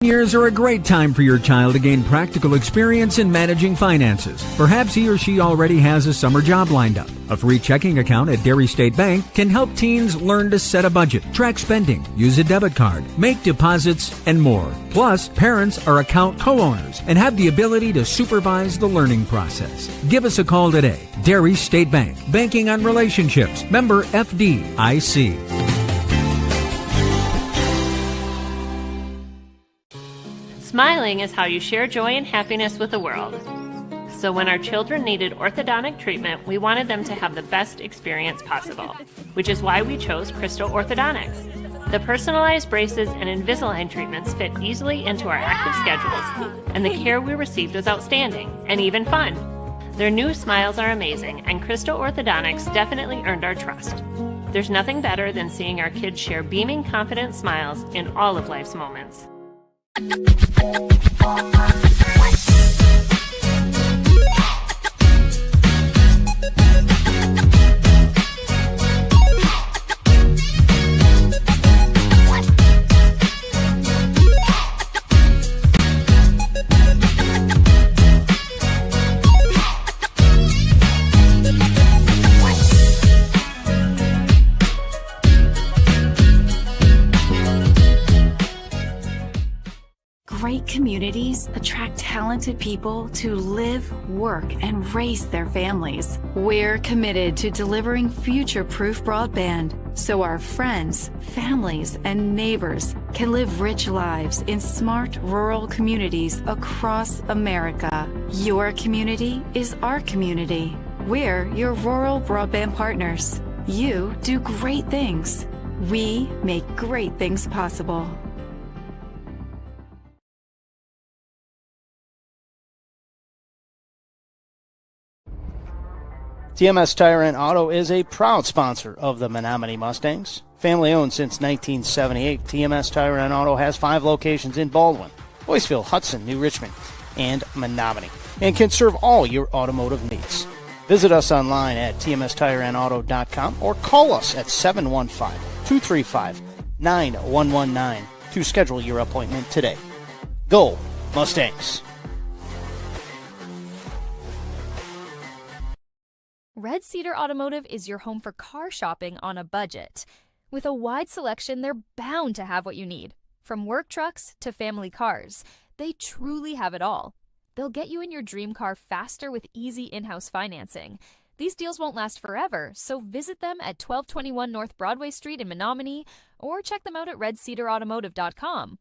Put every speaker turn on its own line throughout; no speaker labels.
Years are a great time for your child to gain practical experience in managing finances. Perhaps he or she already has a summer job lined up. A free checking account at Derry State Bank can help teens learn to set a budget, track spending, use a debit card, make deposits, and more. Plus, parents are account co-owners and have the ability to supervise the learning process. Give us a call today. Derry State Bank. Banking on relationships. Member FDIC.
Smiling is how you share joy and happiness with the world. So when our children needed orthodontic treatment, we wanted them to have the best experience possible, which is why we chose Crystal Orthodontics. The personalized braces and Invisalign treatments fit easily into our active schedules, and the care we received was outstanding and even fun. Their new smiles are amazing, and Crystal Orthodontics definitely earned our trust. There's nothing better than seeing our kids share beaming, confident smiles in all of life's moments.
Great communities attract talented people to live, work, and raise their families. We're committed to delivering future-proof broadband so our friends, families, and neighbors can live rich lives in smart rural communities across America. Your community is our community. We're your rural broadband partners. You do great things. We make great things possible.
TMS Tire and Auto is a proud sponsor of the Menominee Mustangs. Family owned since 1978, TMS Tire and Auto has 5 locations in Baldwin, Boyceville, Hudson, New Richmond, and Menominee, and can serve all your automotive needs. Visit us online at tmstireandauto.com or call us at 715-235-9119 to schedule your appointment today. Go Mustangs!
Red Cedar Automotive is your home for car shopping on a budget. With a wide selection, they're bound to have what you need. From work trucks to family cars, they truly have it all. They'll get you in your dream car faster with easy in-house financing. These deals won't last forever, so visit them at 1221 North Broadway Street in Menominee or check them out at redcedarautomotive.com.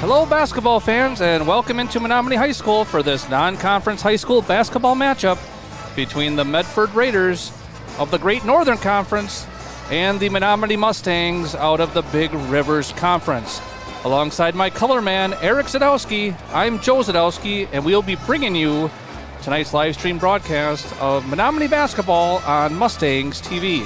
Hello, basketball fans, and welcome into Menominee High School for this non-conference high school basketball matchup between the Medford Raiders of the Great Northern Conference and the Menominee Mustangs out of the Big Rivers Conference. Alongside my color man, Eric Zadowski, I'm Joe Zadowski, and we'll be bringing you tonight's live stream broadcast of Menominee basketball on Mustangs TV.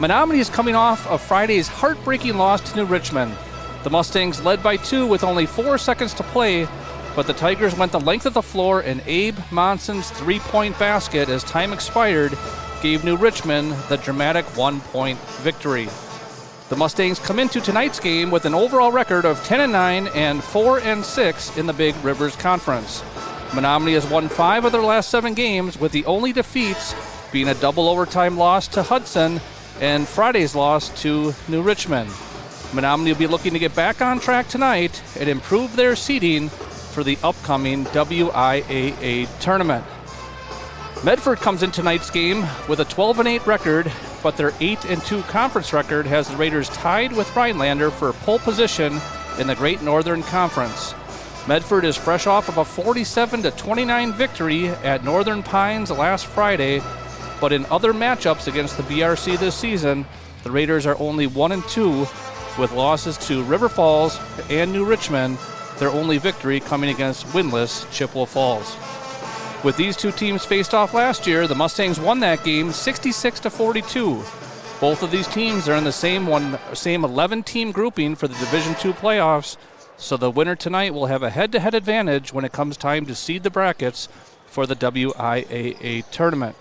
Menominee is coming off of Friday's heartbreaking loss to New Richmond. The Mustangs led by 2 with only 4 seconds to play, but the Tigers went the length of the floor, and Abe Monson's three-point basket as time expired gave New Richmond the dramatic 1-point victory. The Mustangs come into tonight's game with an overall record of 10-9 and 4-6 in the Big Rivers Conference. Menominee has won 5 of their last 7 games, with the only defeats being a double overtime loss to Hudson and Friday's loss to New Richmond. Menominee will be looking to get back on track tonight and improve their seeding for the upcoming WIAA tournament. Medford comes in tonight's game with a 12-8 record, but their 8-2 conference record has the Raiders tied with Rhinelander for pole position in the Great Northern Conference. Medford is fresh off of a 47-29 victory at Northern Pines last Friday, but in other matchups against the BRC this season, the Raiders are only 1-2 with losses to River Falls and New Richmond their only victory coming against winless Chippewa Falls. With these two teams faced off last year, the Mustangs won that game 66-42. Both of these teams are in the same 11-team grouping for the Division II playoffs, so the winner tonight will have a head-to-head advantage when it comes time to seed the brackets for the WIAA tournament.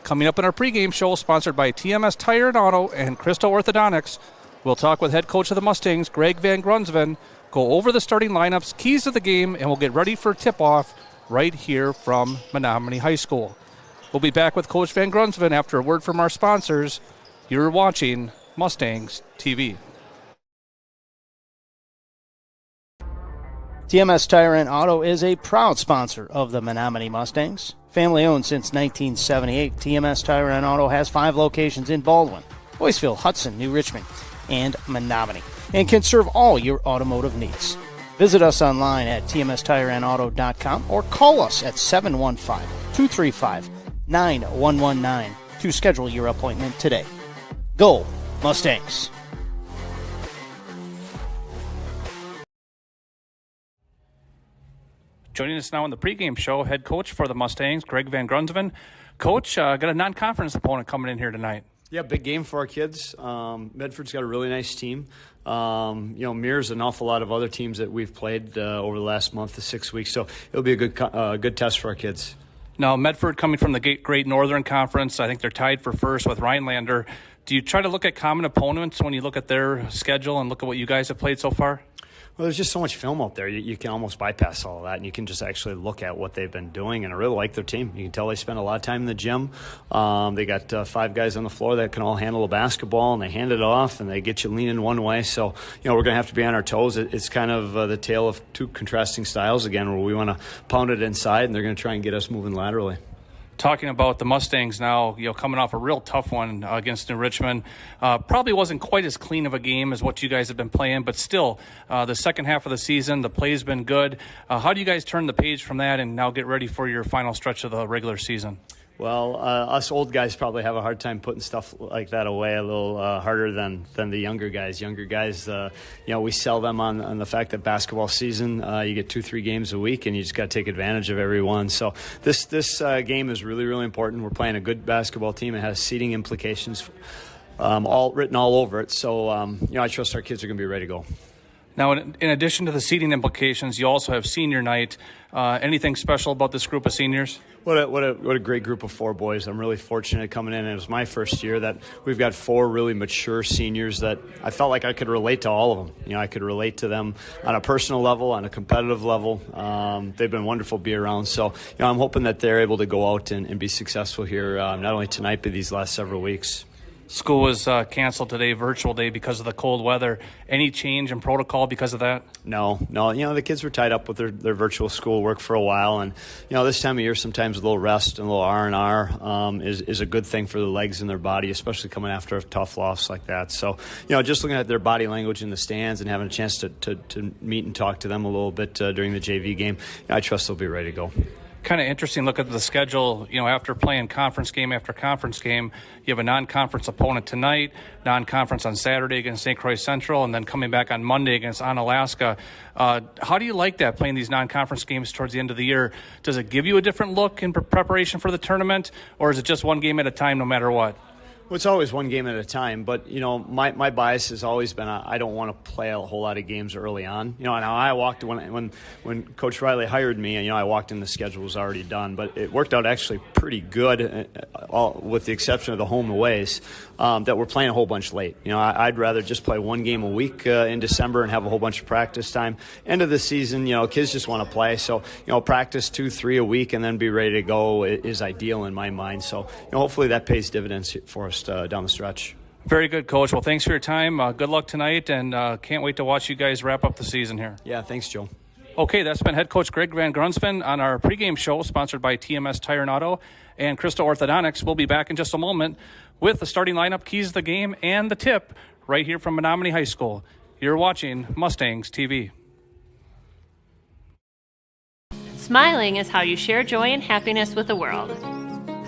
Coming up in our pregame show, sponsored by TMS Tire and Auto and Crystal Orthodontics, we'll talk with head coach of the Mustangs, Greg Van Grunsven, go over the starting lineups, keys to the game, and we'll get ready for tip-off right here from Menominee High School. We'll be back with Coach Van Grunsven after a word from our sponsors. You're watching Mustangs TV.
TMS Tire and Auto is a proud sponsor of the Menominee Mustangs. Family owned since 1978, TMS Tire and Auto has 5 locations in Baldwin, Boyceville, Hudson, New Richmond, and Menominee, and can serve all your automotive needs. Visit us online at tmstireandauto.com or call us at 715-235-9119 to schedule your appointment today. Go Mustangs!
Joining us now on the pregame show, head coach for the Mustangs, Greg Van Grunsven. Coach, got a non-conference opponent coming in here tonight.
Yeah, big game for our kids. Medford's got a really nice team. Mirrors an awful lot of other teams that we've played over the last month to 6 weeks, so it'll be a good test for our kids.
Now, Medford coming from the Great Northern Conference, I think they're tied for first with Rhinelander. Do you try to look at common opponents when you look at their schedule and look at what you guys have played so far?
Well, there's just so much film out there. You can almost bypass all of that, and you can just actually look at what they've been doing. And I really like their team. You can tell they spend a lot of time in the gym. They got 5 guys on the floor that can all handle a basketball, and they hand it off, and they get you leaning one way. So, we're going to have to be on our toes. It's kind of the tale of two contrasting styles again, where we want to pound it inside, and they're going to try and get us moving laterally.
Talking about the Mustangs now, coming off a real tough one against New Richmond. Probably wasn't quite as clean of a game as what you guys have been playing, but still, the second half of the season, the play's been good. How do you guys turn the page from that and now get ready for your final stretch of the regular season?
Well, us old guys probably have a hard time putting stuff like that away a little harder than the younger guys. Younger guys, we sell them on the fact that basketball season, you get 2-3 games a week, and you just got to take advantage of every one. So this game is really, really important. We're playing a good basketball team. It has seeding implications all written all over it. So, I trust our kids are going to be ready to go.
Now, in addition to the seeding implications, you also have senior night. Anything special about this group of seniors?
What a great group of 4 boys. I'm really fortunate coming in. It was my first year that we've got 4 really mature seniors that I felt like I could relate to all of them. I could relate to them on a personal level, on a competitive level. They've been wonderful to be around. So, I'm hoping that they're able to go out and be successful here, not only tonight, but these last several weeks.
School was canceled today, virtual day, because of the cold weather. Any change in protocol because of that?
No. The kids were tied up with their virtual school work for a while, and this time of year, sometimes a little rest and a little R&R is a good thing for the legs and their body, especially coming after a tough loss like that. So, just looking at their body language in the stands and having a chance to meet and talk to them a little bit during the JV game, I trust they'll be ready to go.
Kind of interesting look at the schedule. After playing conference game after conference game, you have a non-conference opponent tonight, non-conference on Saturday against St. Croix Central, and then coming back on Monday against Onalaska. How do you like that, playing these non-conference games towards the end of the year? Does it give you a different look in preparation for the tournament, or is it just one game at a time no matter what?
Well, it's always one game at a time, but, my bias has always been I don't want to play a whole lot of games early on. Now I walked when Coach Riley hired me, I walked in, the schedule was already done, but it worked out actually pretty good, with the exception of the home aways, that we're playing a whole bunch late. I'd rather just play one game a week in December and have a whole bunch of practice time. End of the season, kids just want to play, so, practice 2-3 a week and then be ready to go is ideal in my mind. So, hopefully that pays dividends for us down the stretch.
Very good, Coach. Well, thanks for your time. Good luck tonight, and can't wait to watch you guys wrap up the season here.
Yeah, thanks, Joe.
Okay, that's been head coach Greg Van Grunsven on our pregame show, sponsored by TMS Tire and Auto and Crystal Orthodontics. We'll be back in just a moment with the starting lineup, keys to the game, and the tip right here from Menominee High School. You're watching Mustangs TV.
Smiling is how you share joy and happiness with the world.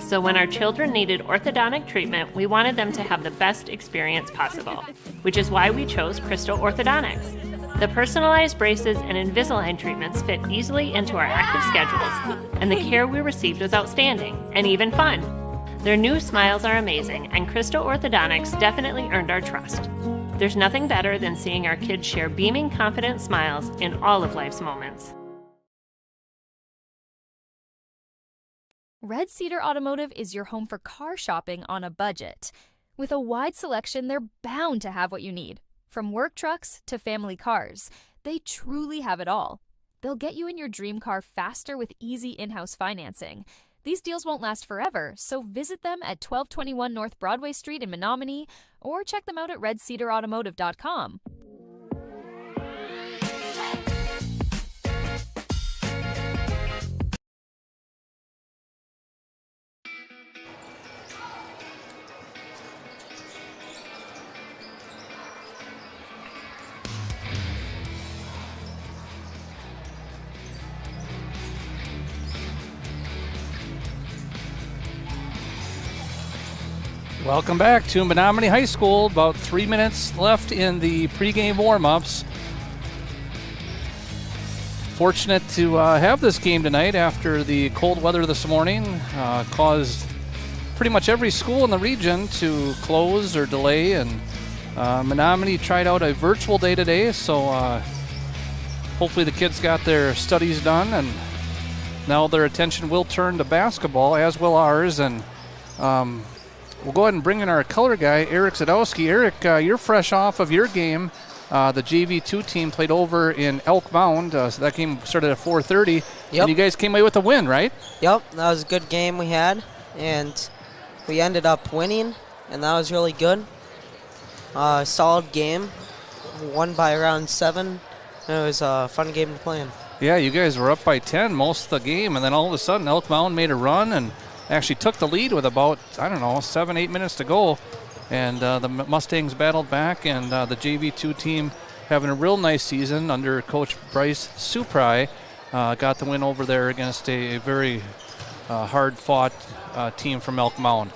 So when our children needed orthodontic treatment, we wanted them to have the best experience possible, which is why we chose Crystal Orthodontics. The personalized braces and Invisalign treatments fit easily into our active schedules, and the care we received was outstanding and even fun. Their new smiles are amazing, and Crystal Orthodontics definitely earned our trust. There's nothing better than seeing our kids share beaming, confident smiles in all of life's moments.
Red Cedar Automotive is your home for car shopping on a budget. With a wide selection, they're bound to have what you need. From work trucks to family cars, they truly have it all. They'll get you in your dream car faster with easy in-house financing. These deals won't last forever, so visit them at 1221 North Broadway Street in Menominee or check them out at redcedarautomotive.com.
Welcome back to Menominee High School. About 3 minutes left in the pregame warm-ups. Fortunate to have this game tonight after the cold weather this morning caused pretty much every school in the region to close or delay. And Menominee tried out a virtual day today, so hopefully the kids got their studies done, and now their attention will turn to basketball, as will ours. And we'll go ahead and bring in our color guy, Eric Zadowski. Eric, you're fresh off of your game. The JV2 team played over in Elk Mound, so that game started at 4:30.
Yep.
And you guys came away with a win, right?
Yep, that was a good game we had, and we ended up winning, and that was really good. Solid game, won by around 7. It was a fun game to play in.
Yeah, you guys were up by 10 most of the game, and then all of a sudden Elk Mound made a run and actually took the lead with about, 7-8 minutes to go. And the Mustangs battled back, and the JV2 team having a real nice season under Coach Bryce Suprai. Got the win over there against a very hard-fought team from Elk Mound.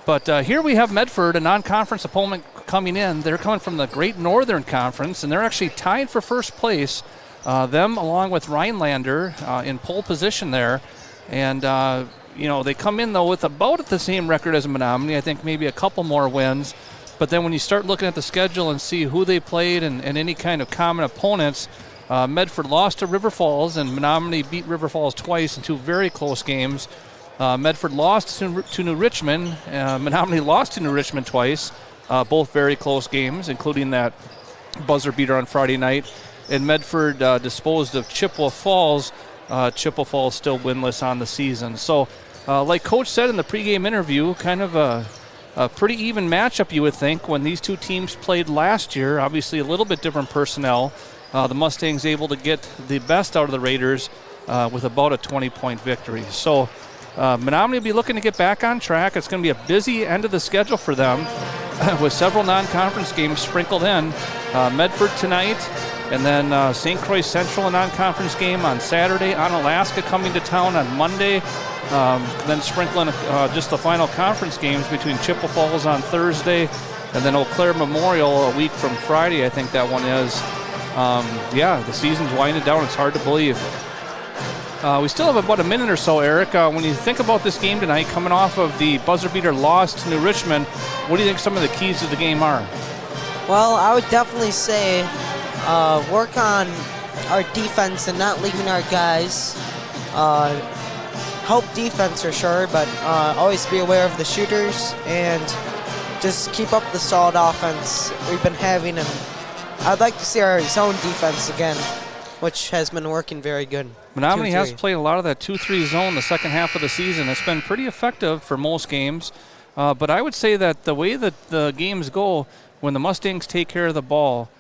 But here we have Medford, a non-conference opponent coming in. They're coming from the Great Northern Conference, and they're actually tied for first place. Them along with Rhinelander in pole position there. And they come in, though, with about the same record as Menominee. I think maybe a couple more wins. But then when you start looking at the schedule and see who they played and any kind of common opponents, Medford lost to River Falls, and Menominee beat River Falls twice in 2 very close games. Medford lost to New Richmond. Menominee lost to New Richmond twice, both very close games, including that buzzer beater on Friday night. And Medford disposed of Chippewa Falls. Chippewa Falls still winless on the season. So, like Coach said in the pregame interview, kind of a pretty even matchup, you would think, when these two teams played last year. Obviously a little bit different personnel. The Mustangs able to get the best out of the Raiders with about a 20-point victory. So Menominee will be looking to get back on track. It's going to be a busy end of the schedule for them with several non-conference games sprinkled in. Medford tonight, and then St. Croix Central, a non-conference game on Saturday. Onalaska coming to town on Monday. Then sprinkling just the final conference games between Chippewa Falls on Thursday, and then Eau Claire Memorial a week from Friday, I think that one is. The season's winding down. It's hard to believe. We still have about a minute or so, Eric. When you think about this game tonight, coming off of the buzzer beater loss to New Richmond, what do you think some of the keys to the game are?
Well, I would definitely say work on our defense and not leaving our guys. Help defense for sure, but always be aware of the shooters and just keep up the solid offense we've been having. And I'd like to see our zone defense again, which has been working very good.
Menominee has played a lot of that 2-3 zone the second half of the season. It's been pretty effective for most games. But I would say that the way that the games go, when the Mustangs take care of the ball,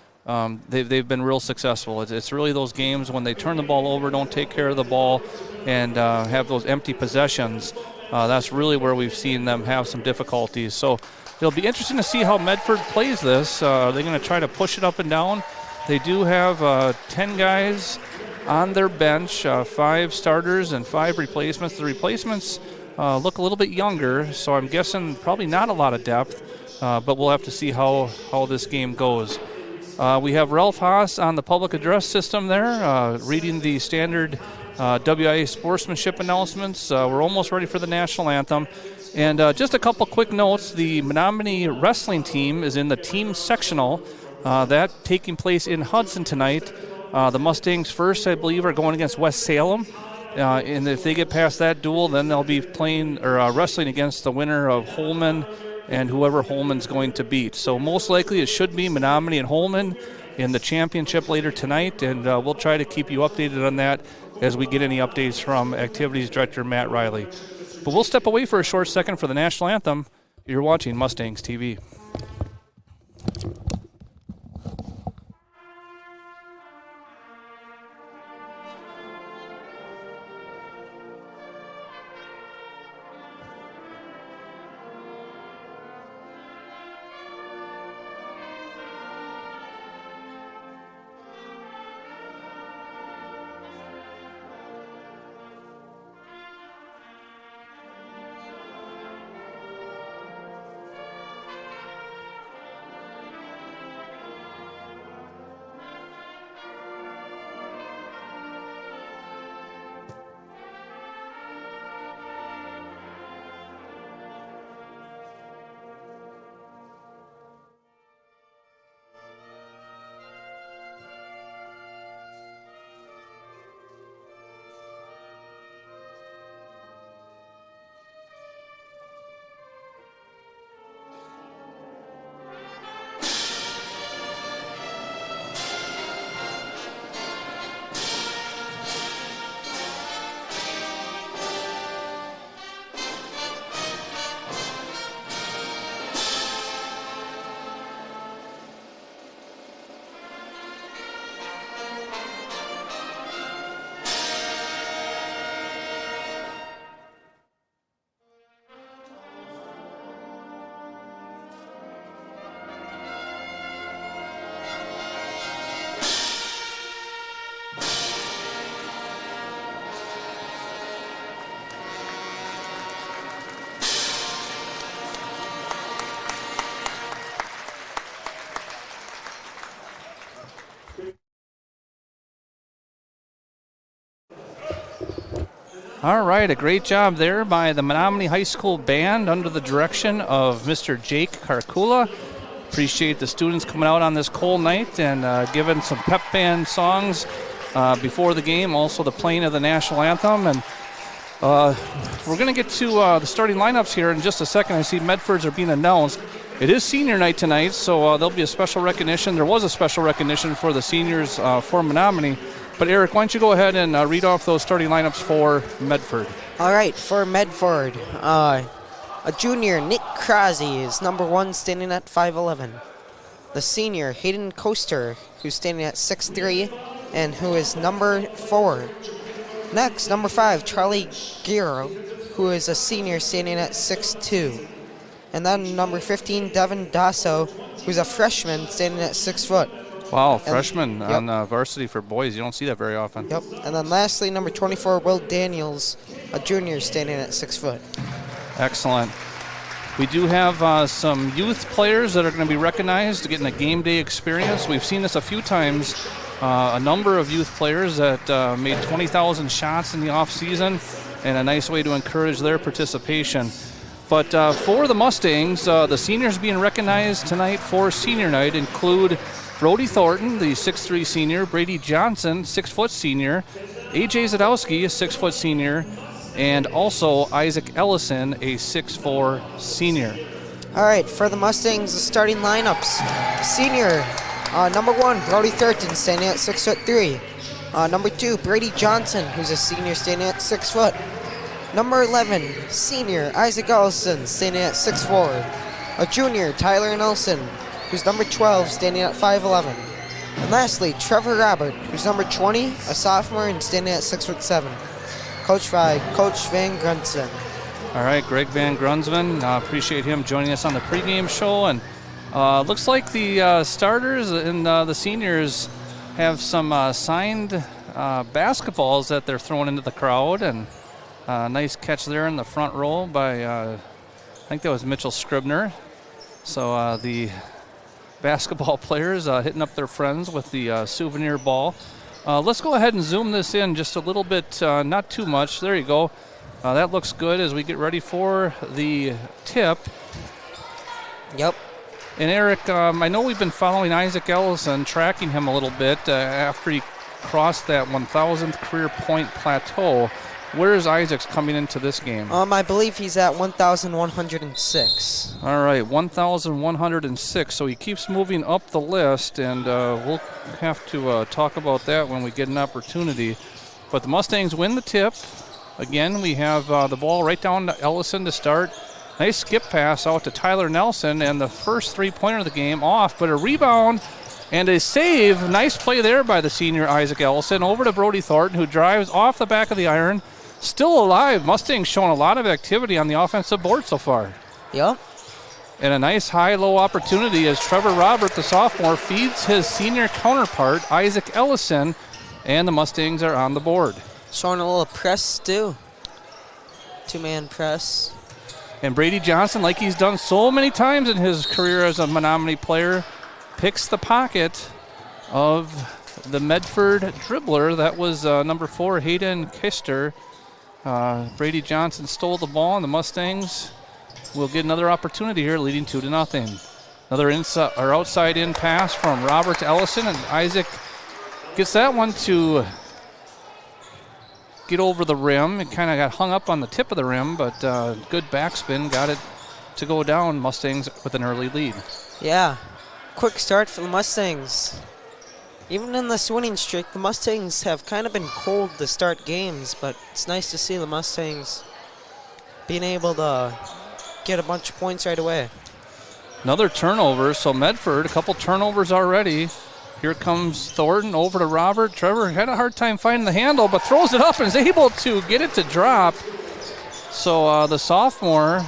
they've been real successful. It's really those games when they turn the ball over, don't take care of the ball, and have those empty possessions. That's really where we've seen them have some difficulties. So it'll be interesting to see how Medford plays this. They're going to try to push it up and down. They do have 10 guys on their bench, 5 starters and 5 replacements. The replacements look a little bit younger, so I'm guessing probably not a lot of depth, but we'll have to see how this game goes. We have Ralph Haas on the public address system there, reading the standard WIA sportsmanship announcements. We're almost ready for the national anthem. And just a couple quick notes. The Menominee wrestling team is in the team sectional. That taking place in Hudson tonight. The Mustangs first, I believe, are going against West Salem. And if they get past that duel, then they'll be playing or wrestling against the winner of Holman and whoever Holman's going to beat. So most likely it should be Menominee and Holman in the championship later tonight, and we'll try to keep you updated on that as we get any updates from Activities Director Matt Riley. But we'll step away for a short second for the national anthem. You're watching Mustangs TV. All right, a great job there by the Menominee High School Band under the direction of Mr. Jake Karkula. Appreciate the students coming out on this cold night and giving some pep band songs before the game, also the playing of the national anthem. And we're going to get to the starting lineups here in just a second. I see Medfords are being announced. It is senior night tonight, so there'll be a special recognition. There was a special recognition for the seniors for Menominee. But, Eric, why don't you go ahead and read off those starting lineups for Medford.
All right, for Medford, a junior, Nick Crosby, is number 1, standing at 5'11". The senior, Hayden Coaster, who's standing at 6'3", and who is number 4. Next, number 5, Charlie Giro, who is a senior, standing at 6'2". And then number 15, Devin Dasso, who's a freshman, standing at 6 foot.
Wow, freshman on varsity for boys. You don't see that very often.
Yep. And then lastly, number 24, Will Daniels, a junior, standing at 6 foot.
Excellent. We do have some youth players that are going to be recognized, getting a game day experience. We've seen this a few times. A number of youth players that made 20,000 shots in the offseason, and a nice way to encourage their participation. But for the Mustangs, the seniors being recognized tonight for senior night include Brody Thornton, the 6'3 senior, Brady Johnson, 6 foot senior, A.J. Zadowski, a 6 foot senior, and also Isaac Ellison, a 6'4 senior.
All right, for the Mustangs, the starting lineups. Senior, number 1, Brody Thornton, standing at 6'3". Number 2, Brady Johnson, who's a senior, standing at 6 foot. Number 11, senior, Isaac Ellison, standing at 6'4". A junior, Tyler Nelson, who's number 12, standing at 5'11". And lastly, Trevor Robert, who's number 20, a sophomore, and standing at 6'7". Coached by Coach Van Grunsven.
All right, Greg Van Grunsven. Appreciate him joining us on the pregame show. And looks like the starters and the seniors have some signed basketballs that they're throwing into the crowd. And nice catch there in the front row by, I think that was Mitchell Scribner. So the basketball players hitting up their friends with the souvenir ball. Let's go ahead and zoom this in just a little bit, not too much. There you go. That looks good as we get ready for the tip.
Yep.
And Eric, I know we've been following Isaac Ellison, tracking him a little bit after he crossed that 1,000th career point plateau. Where is Isaac's coming into this game?
I believe he's at 1,106.
All right, 1,106. So he keeps moving up the list, and we'll have to talk about that when we get an opportunity. But the Mustangs win the tip. Again, we have the ball right down to Ellison to start. Nice skip pass out to Tyler Nelson, and the first three-pointer of the game off, but a rebound and a save. Nice play there by the senior Isaac Ellison over to Brody Thornton, who drives off the back of the iron. Still alive. Mustangs showing a lot of activity on the offensive board so far.
Yep.
And a nice high-low opportunity as Trevor Robert, the sophomore, feeds his senior counterpart, Isaac Ellison, and the Mustangs are on the board.
Showing a little press, too. Two-man press.
And Brady Johnson, like he's done so many times in his career as a Menominee player, picks the pocket of the Medford dribbler. That was number 4, Hayden Kister. Brady Johnson stole the ball, and the Mustangs will get another opportunity here, leading 2-0. Another inside or outside in pass from Robert to Ellison, and Isaac gets that one to get over the rim. It kind of got hung up on the tip of the rim, but good backspin got it to go down. Mustangs with an early lead.
Yeah, quick start for the Mustangs. Even in this winning streak, the Mustangs have kind of been cold to start games, but it's nice to see the Mustangs being able to get a bunch of points right away.
Another turnover, so Medford, a couple turnovers already. Here comes Thornton over to Robert. Trevor had a hard time finding the handle, but throws it up and is able to get it to drop. So the sophomore,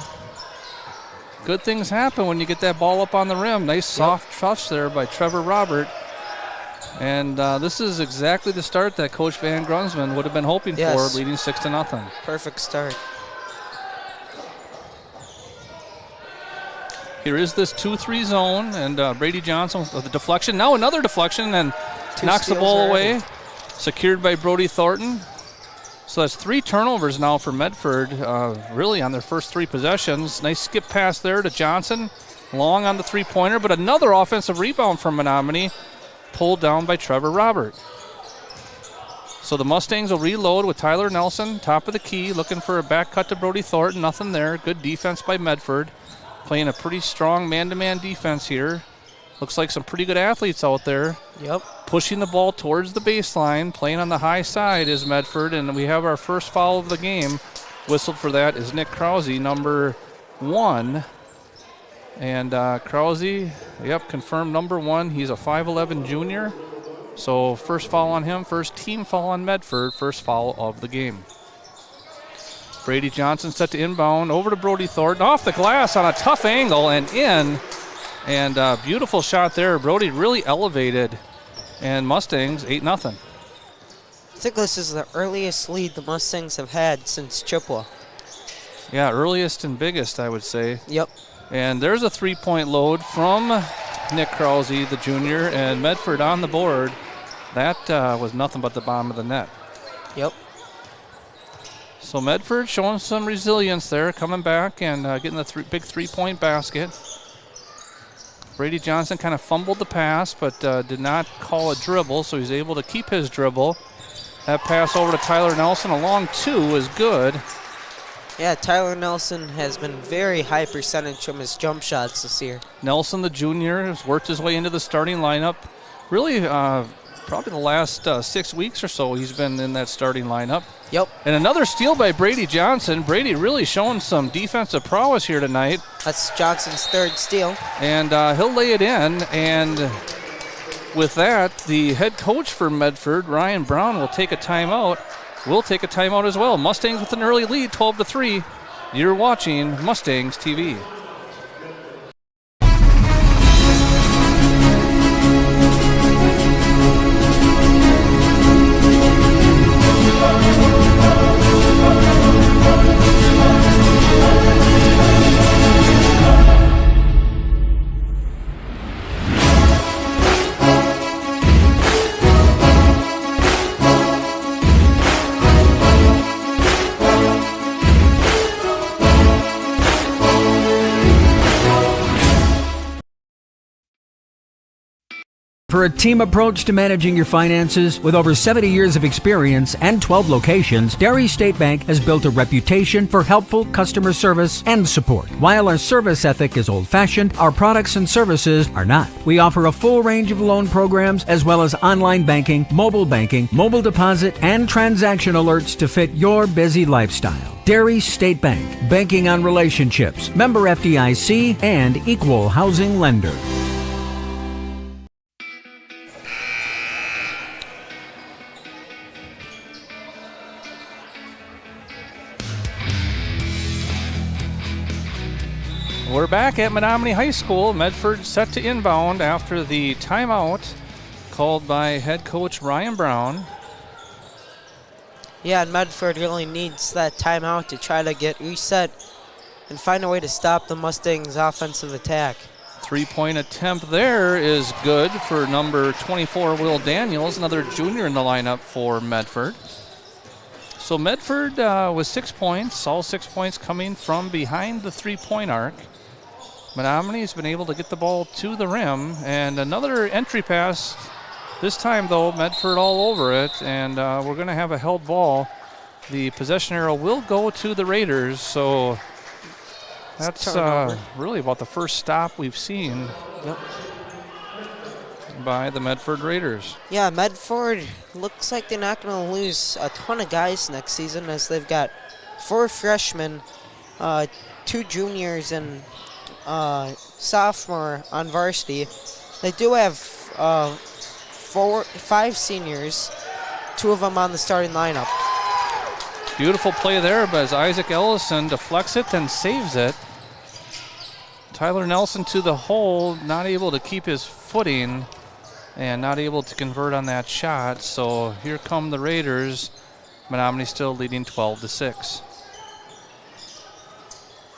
good things happen when you get that ball up on the rim. Nice soft touch there by Trevor Robert. And this is exactly the start that Coach Van Grunsman would have been hoping for, leading 6-0.
Perfect start.
Here is this 2-3 zone, and Brady Johnson with the deflection. Now another deflection, and knocks the ball away. Secured by Brody Thornton. So that's 3 turnovers now for Medford, really on their first 3 possessions. Nice skip pass there to Johnson. Long on the three-pointer, but another offensive rebound from Menominee, pulled down by Trevor Robert. So the Mustangs will reload with Tyler Nelson, top of the key, looking for a back cut to Brody Thornton. Nothing there. Good defense by Medford. Playing a pretty strong man-to-man defense here. Looks like some pretty good athletes out there.
Yep.
Pushing the ball towards the baseline. Playing on the high side is Medford, and we have our first foul of the game. Whistled for that is Nick Krause, number 1. And Krause, confirmed number 1. He's a 5'11 junior. So first foul on him, first team foul on Medford, first foul of the game. Brady Johnson set to inbound over to Brody Thornton. Off the glass on a tough angle and in. And beautiful shot there. Brody really elevated. And Mustangs 8-0.
I think this is the earliest lead the Mustangs have had since Chippewa.
Yeah, earliest and biggest, I would say.
Yep.
And there's a 3-point load from Nick Krause, the junior, and Medford on the board. That was nothing but the bottom of the net.
Yep.
So Medford showing some resilience there, coming back and getting the big 3-point basket. Brady Johnson kind of fumbled the pass, but did not call a dribble, so he's able to keep his dribble. That pass over to Tyler Nelson, a long 2 is good.
Yeah, Tyler Nelson has been very high percentage from his jump shots this year.
Nelson, the junior, has worked his way into the starting lineup. Really, probably the last 6 weeks or so, he's been in that starting lineup.
Yep.
And another steal by Brady Johnson. Brady really showing some defensive prowess here tonight.
That's Johnson's 3rd steal.
And he'll lay it in. And with that, the head coach for Medford, Ryan Brown, will take a timeout. We'll take a timeout as well. Mustangs with an early lead, 12-3. You're watching Mustangs TV.
For a team approach to managing your finances with over 70 years of experience and 12 locations, Dairy State Bank has built a reputation for helpful customer service and support. While our service ethic is old-fashioned, our products and services are not. We offer a full range of loan programs as well as online banking, mobile deposit, and transaction alerts to fit your busy lifestyle. Dairy State Bank, banking on relationships, member FDIC, and equal housing lender.
We're back at Menominee High School. Medford set to inbound after the timeout called by head coach Ryan Brown.
Yeah, and Medford really needs that timeout to try to get reset and find a way to stop the Mustangs' offensive attack.
3-point attempt there is good for number 24, Will Daniels, another junior in the lineup for Medford. So Medford with 6 points, all 6 points coming from behind the 3-point arc. Menominee's been able to get the ball to the rim, and another entry pass. This time, though, Medford all over it, and we're going to have a held ball. The possession arrow will go to the Raiders, so that's really about the first stop we've seen by the Medford Raiders.
Yeah, Medford looks like they're not going to lose a ton of guys next season, as they've got 4 freshmen, 2 juniors, and sophomore on varsity. They do have 5 seniors, 2 of them on the starting lineup.
Beautiful play there, but as Isaac Ellison deflects it, then saves it. Tyler Nelson to the hole, not able to keep his footing and not able to convert on that shot. So here come the Raiders. Menominee still leading 12-6.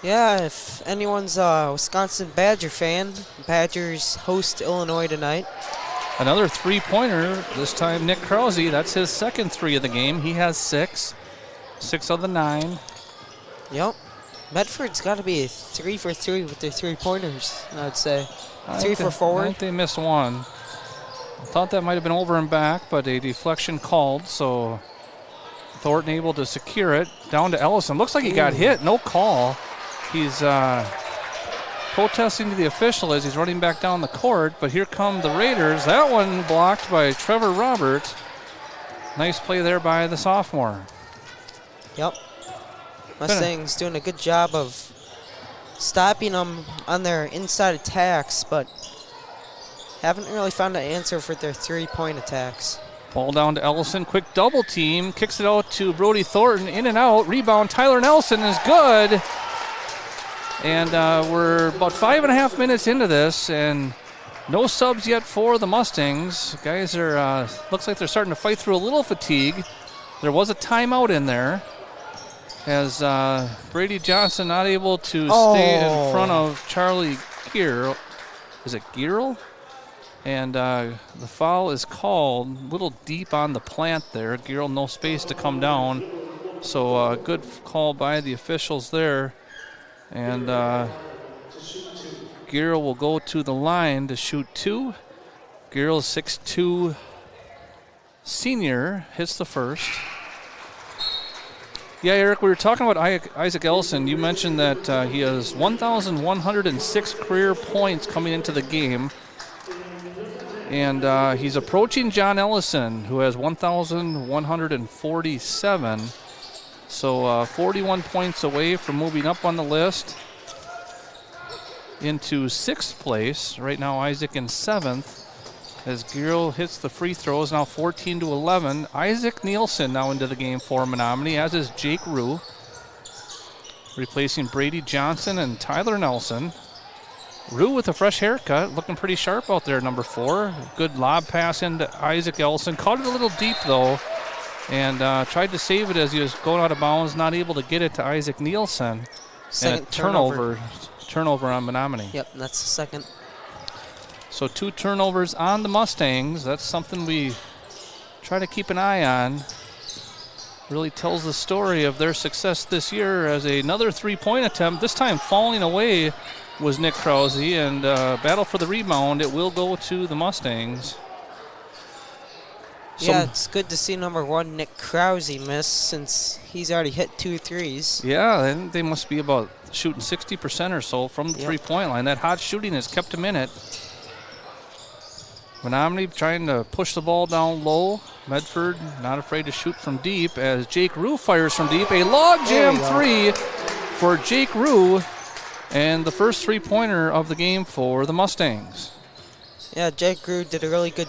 Yeah, if anyone's a Wisconsin Badger fan, Badgers host Illinois tonight.
Another 3-pointer, this time Nick Krause. That's his second 3 of the game. He has 6 of the 9.
Yep. Medford's got to be 3 for 3 with their 3-pointers, I'd say. 3 for 4.
I think they missed one. I thought that might have been over and back, but a deflection called, so Thornton able to secure it. Down to Ellison. Looks like he got hit. No call. He's protesting to the official as he's running back down the court, but here come the Raiders. That one blocked by Trevor Robert. Nice play there by the sophomore.
Yep. Mustangs doing a good job of stopping them on their inside attacks, but haven't really found an answer for their 3-point attacks.
Ball down to Ellison. Quick double team. Kicks it out to Brody Thornton. In and out. Rebound. Tyler Nelson is good. And we're about 5.5 minutes into this, and no subs yet for the Mustangs. Guys are, looks like they're starting to fight through a little fatigue. There was a timeout in there, as Brady Johnson not able to stay in front of Charlie Gearl. Is it Gearl? And the foul is called a little deep on the plant there. Gearl no space to come down. So good call by the officials there. And Gearl will go to the line to shoot 2. Gearl, 6'2", senior, hits the first. Yeah, Eric, we were talking about Isaac Ellison. You mentioned that he has 1,106 career points coming into the game. And he's approaching John Ellison, who has 1,147. So 41 points away from moving up on the list into 6th place. Right now, Isaac in 7th. As Gearl hits the free throws, now 14-11. Isaac Nielsen now into the game for Menominee, as is Jake Rue, replacing Brady Johnson and Tyler Nelson. Rue with a fresh haircut, looking pretty sharp out there, number 4. Good lob pass into Isaac Ellison. Caught it a little deep, though, and tried to save it as he was going out of bounds, not able to get it to Isaac Nielsen.
Second
and a turnover on Menominee.
Yep, that's the second.
So 2 turnovers on the Mustangs. That's something we try to keep an eye on. Really tells the story of their success this year, as another 3-point attempt, this time falling away was Nick Krause, and battle for the rebound. It will go to the Mustangs.
Yeah, it's good to see number 1 Nick Krause miss since he's already hit 2 threes.
Yeah, and they must be about shooting 60% or so from the three-point line. That hot shooting has kept him in it. Menominee trying to push the ball down low. Medford not afraid to shoot from deep as Jake Rue fires from deep. A logjam three for Jake Rue, and the first three-pointer of the game for the Mustangs.
Yeah, Jake Rue did a really good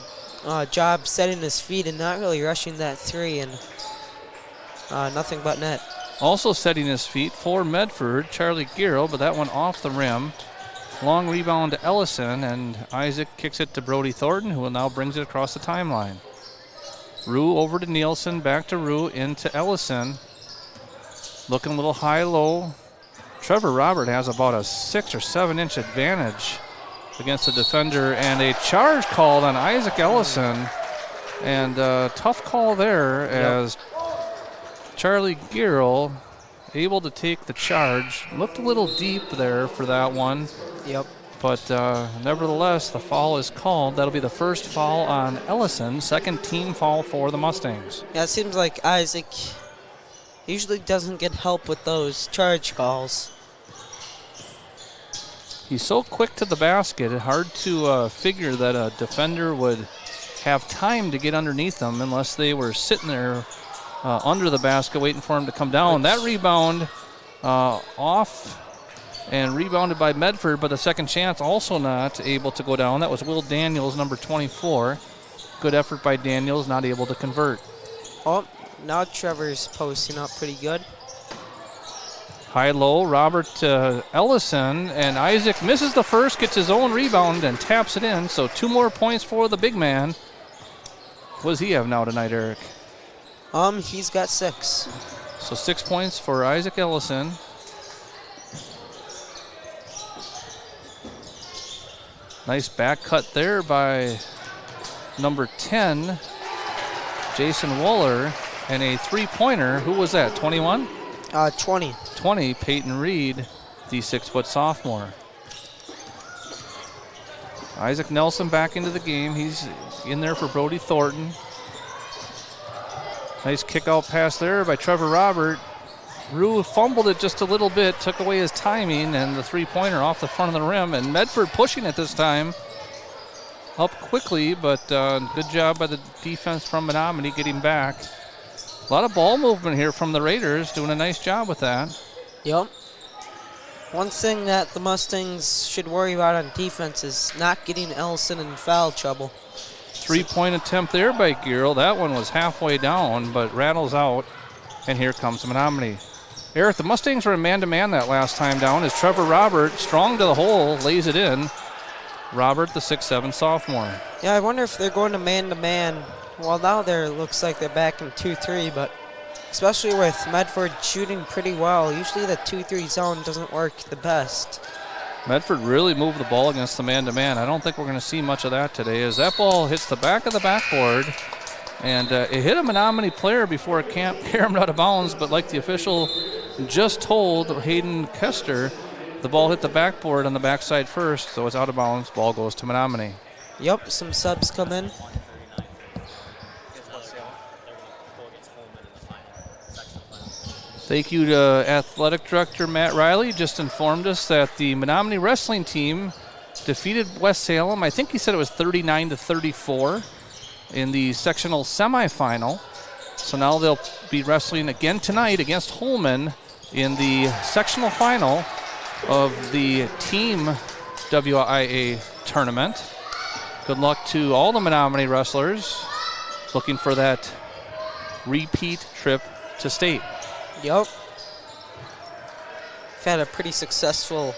job setting his feet and not really rushing that three, and nothing but net.
Also setting his feet for Medford, Charlie Giro, but that one off the rim. Long rebound to Ellison, and Isaac kicks it to Brody Thornton, who now brings it across the timeline. Rue over to Nielsen, back to Rue, into Ellison. Looking a little high-low. Trevor Robert has about a 6 or 7 inch advantage against the defender, and a charge called on Isaac Ellison. And tough call there as Charlie Giro able to take the charge. Looked a little deep there for that one.
Yep.
But nevertheless, the foul is called. That'll be the first foul on Ellison, second team foul for the Mustangs.
Yeah, it seems like Isaac usually doesn't get help with those charge calls.
He's so quick to the basket, it's hard to figure that a defender would have time to get underneath them unless they were sitting there under the basket waiting for him to come down. That rebound off and rebounded by Medford, but the second chance also not able to go down. That was Will Daniels, number 24. Good effort by Daniels, not able to convert.
Oh, now Trevor's posting up pretty good.
High-low, Robert Ellison, and Isaac misses the first, gets his own rebound, and taps it in. So 2 more points for the big man. What does he have now tonight, Eric?
He's got 6.
So 6 points for Isaac Ellison. Nice back cut there by number 10, Jason Wohler, and a three-pointer. Who was that, 21?
20.
20, Peyton Reed, the 6-foot sophomore. Isaac Nelson back into the game. He's in there for Brody Thornton. Nice kick-out pass there by Trevor Robert. Rue fumbled it just a little bit, took away his timing, and the three-pointer off the front of the rim. And Medford pushing it this time. Up quickly, but good job by the defense from Menominee getting back. A lot of ball movement here from the Raiders, doing a nice job with that.
Yep. One thing that the Mustangs should worry about on defense is not getting Ellison in foul trouble.
Three-point attempt there by Giro. That one was halfway down, but rattles out. And here comes Menominee. Eric, the Mustangs were in man-to-man that last time down as Trevor Robert, strong to the hole, lays it in. Robert, the 6'7" sophomore.
Yeah, I wonder if they're going to man-to-man. Well, now there looks like they're back in 2-3, but especially with Medford shooting pretty well, usually the 2-3 zone doesn't work the best.
Medford really moved the ball against the man-to-man. I don't think we're going to see much of that today as that ball hits the back of the backboard. And it hit a Menominee player before it caromed out of bounds, but like the official just told Hayden Kester, the ball hit the backboard on the backside first, so it's out of bounds. Ball goes to Menominee.
Yep, some subs come in.
Thank you to Athletic Director Matt Riley. Just informed us that the Menominee wrestling team defeated West Salem. I think he said it was 39-34 in the sectional semifinal. So now they'll be wrestling again tonight against Holman in the sectional final of the team WIA tournament. Good luck to all the Menominee wrestlers looking for that repeat trip to state.
Yep. We've had a pretty successful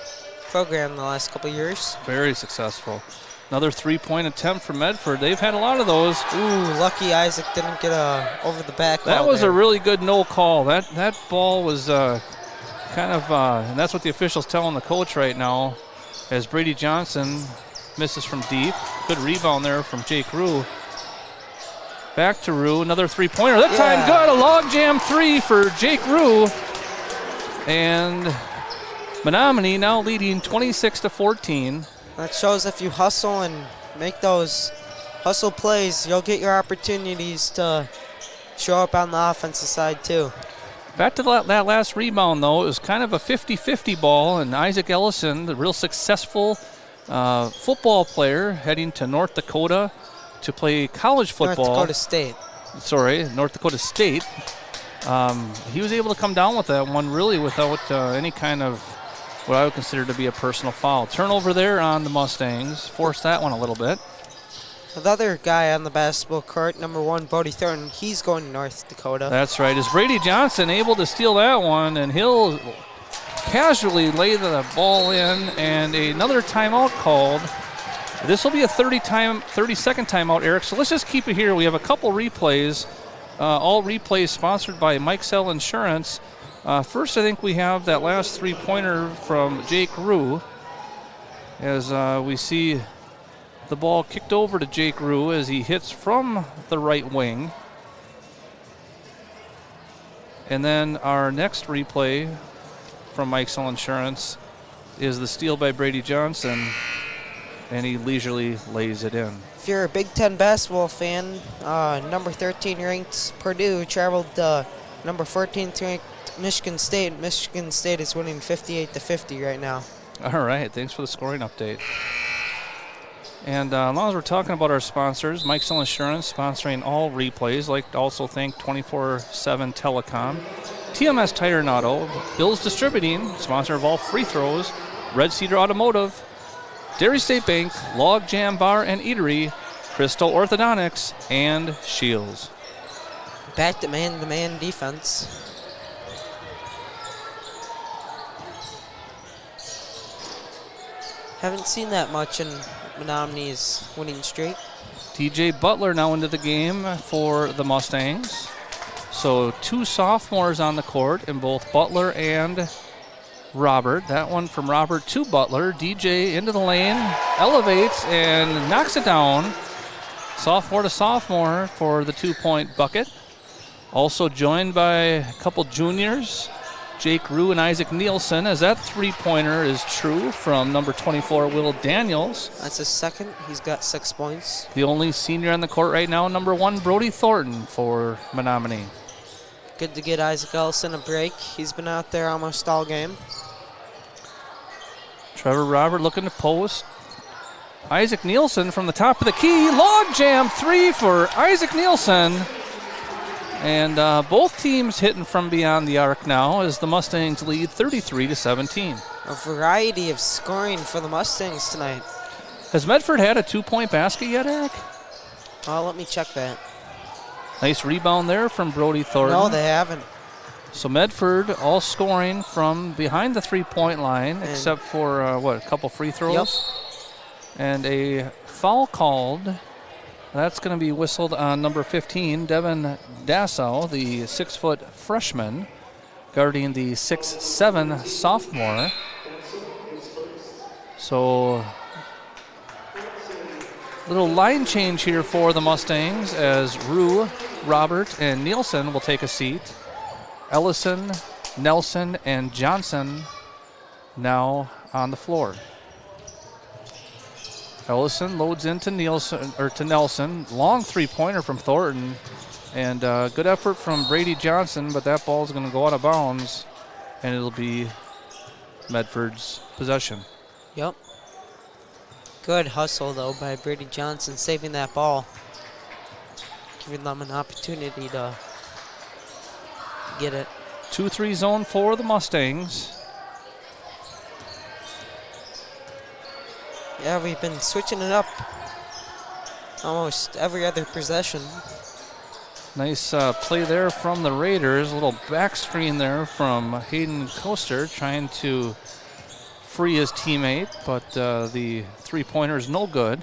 program the last couple years.
Very successful. Another three-point attempt for Medford. They've had a lot of those.
Ooh, lucky Isaac didn't get over the back.
That was a really good no call. That ball was kind of, and that's what the official's telling the coach right now, as Brady Johnson misses from deep. Good rebound there from Jake Rue. Back to Rue, another three-pointer. That time good, a logjam three for Jake Rue. And Menominee now leading 26-14.
That shows if you hustle and make those hustle plays, you'll get your opportunities to show up on the offensive side too.
Back to that last rebound, though, it was kind of a 50-50 ball, and Isaac Ellison, the real successful football player, heading to North Dakota to play college football.
North Dakota State.
Sorry, North Dakota State. He was able to come down with that one really without any kind of what I would consider to be a personal foul. Turnover there on the Mustangs. Forced that one a little bit.
The other guy on the basketball court, number 1, Bodie Thornton, he's going to North Dakota.
That's right. Is Brady Johnson able to steal that one? And he'll casually lay the ball in, and another timeout called. This will be a 30-second timeout, Eric. So let's just keep it here. We have a couple replays, all replays sponsored by Mike Sell Insurance. First, I think we have that last three-pointer from Jake Rue, as we see the ball kicked over to Jake Rue as he hits from the right wing. And then our next replay from Mike Sell Insurance is the steal by Brady Johnson, and he leisurely lays it in.
If you're a Big Ten basketball fan, number 13 ranked Purdue traveled number 14 ranked Michigan State. Michigan State is winning 58-50 right now.
All right, thanks for the scoring update. And as long as we're talking about our sponsors, Mike Sell Insurance sponsoring all replays. I'd like to also thank 24/7 Telecom, TMS Tire and Auto, Bill's Distributing, sponsor of all free throws, Red Cedar Automotive, Dairy State Bank, Log Jam Bar and Eatery, Crystal Orthodontics, and Shields.
Back to man-to-man defense. Haven't seen that much in Menominee's winning streak.
TJ Butler now into the game for the Mustangs. So 2 sophomores on the court in both Butler and Robert. That one from Robert to Butler. DJ into the lane, elevates and knocks it down. Sophomore to sophomore for the 2-point bucket. Also joined by a couple juniors, Jake Rue and Isaac Nielsen, as that 3-pointer is true from number 24, Will Daniels.
That's his second. He's got 6 points.
The only senior on the court right now, number 1, Brody Thornton for Menominee.
Good to get Isaac Ellison a break. He's been out there almost all game.
Trevor Robert looking to post. Isaac Nielsen from the top of the key. Log jam 3 for Isaac Nielsen. And both teams hitting from beyond the arc now as the Mustangs lead 33-17.
A variety of scoring for the Mustangs tonight.
Has Medford had a 2-point basket yet, Eric?
Let me check that.
Nice rebound there from Brody Thornton.
No, they haven't.
So Medford all scoring from behind the 3-point line, except for, a couple free throws?
Yep.
And a foul called. That's going to be whistled on number 15, Devin Dassow, the 6-foot freshman, guarding the 6'7" sophomore. So, little line change here for the Mustangs as Rue, Robert, and Nielsen will take a seat. Ellison, Nelson, and Johnson now on the floor. Ellison loads into Nelson. Long 3-pointer from Thornton. And good effort from Brady Johnson, but that ball is going to go out of bounds, and it'll be Medford's possession.
Yep. Good hustle, though, by Brady Johnson, saving that ball. Giving them an opportunity to get it.
2-3 zone for the Mustangs.
Yeah, we've been switching it up almost every other possession.
Nice play there from the Raiders. A little back screen there from Hayden Coaster trying to free his teammate, but the 3-pointer is no good.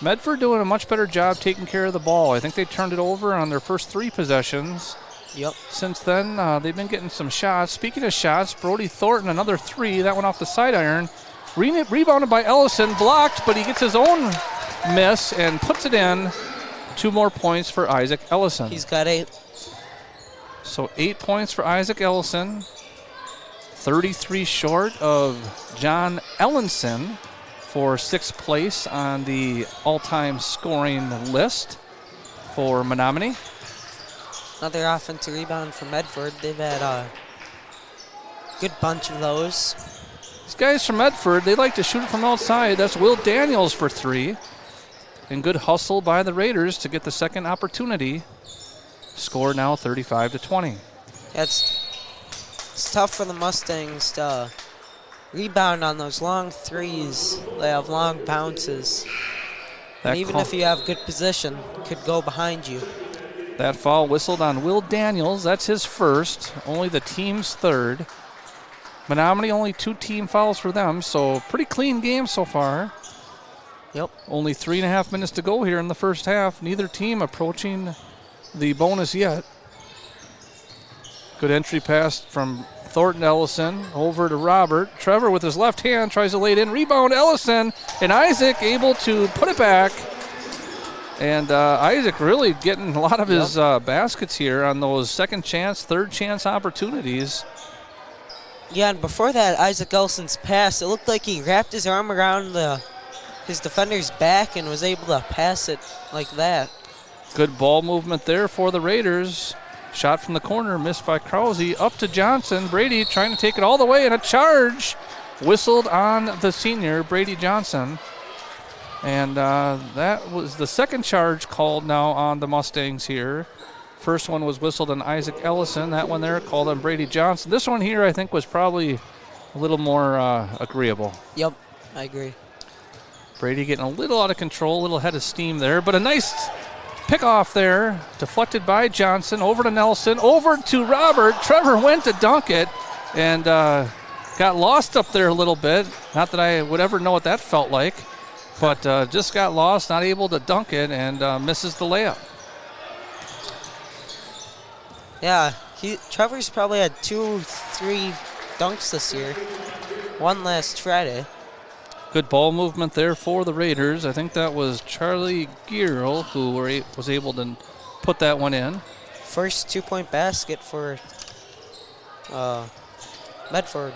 Medford doing a much better job taking care of the ball. I think they turned it over on their first 3 possessions.
Yep.
Since then, they've been getting some shots. Speaking of shots, Brody Thornton, another 3. That went off the side iron. Rebounded by Ellison, blocked, but he gets his own miss and puts it in. 2 more points for Isaac Ellison.
He's got 8.
So 8 points for Isaac Ellison. 33 short of John Ellenson for 6th place on the all-time scoring list for Menominee.
Another offensive rebound from Medford. They've had a good bunch of those.
These guys from Medford, they like to shoot it from outside. That's Will Daniels for 3. And good hustle by the Raiders to get the second opportunity. Score now 35-20.
It's tough for the Mustangs to rebound on those long threes. They have long bounces. And even if you have good position, it could go behind you.
That foul whistled on Will Daniels. That's his first, only the team's third. Menominee, only 2 team fouls for them, so pretty clean game so far.
Yep.
Only 3.5 minutes to go here in the first half. Neither team approaching the bonus yet. Good entry pass from Thornton Ellison over to Robert. Trevor with his left hand tries to lay it in. Rebound Ellison, and Isaac able to put it back. And Isaac really getting a lot of his baskets here on those second chance, third chance opportunities.
Yeah, and before that, Isaac Ellison's pass, it looked like he wrapped his arm around his defender's back and was able to pass it like that.
Good ball movement there for the Raiders. Shot from the corner, missed by Krause. Up to Johnson. Brady trying to take it all the way, and a charge whistled on the senior, Brady Johnson. And that was the second charge called now on the Mustangs here. First one was whistled on Isaac Ellison. That one there called on Brady Johnson. This one here I think was probably a little more agreeable.
Yep, I agree.
Brady getting a little out of control, a little head of steam there, but a nice pick-off there, deflected by Johnson, over to Nelson, over to Robert. Trevor went to dunk it and got lost up there a little bit. Not that I would ever know what that felt like, but just got lost, not able to dunk it, and misses the layup.
Yeah, Trevor's probably had 2-3 dunks this year. One last Friday.
Good ball movement there for the Raiders. I think that was Charlie Gearl who was able to put that one in.
First 2-point basket for Medford.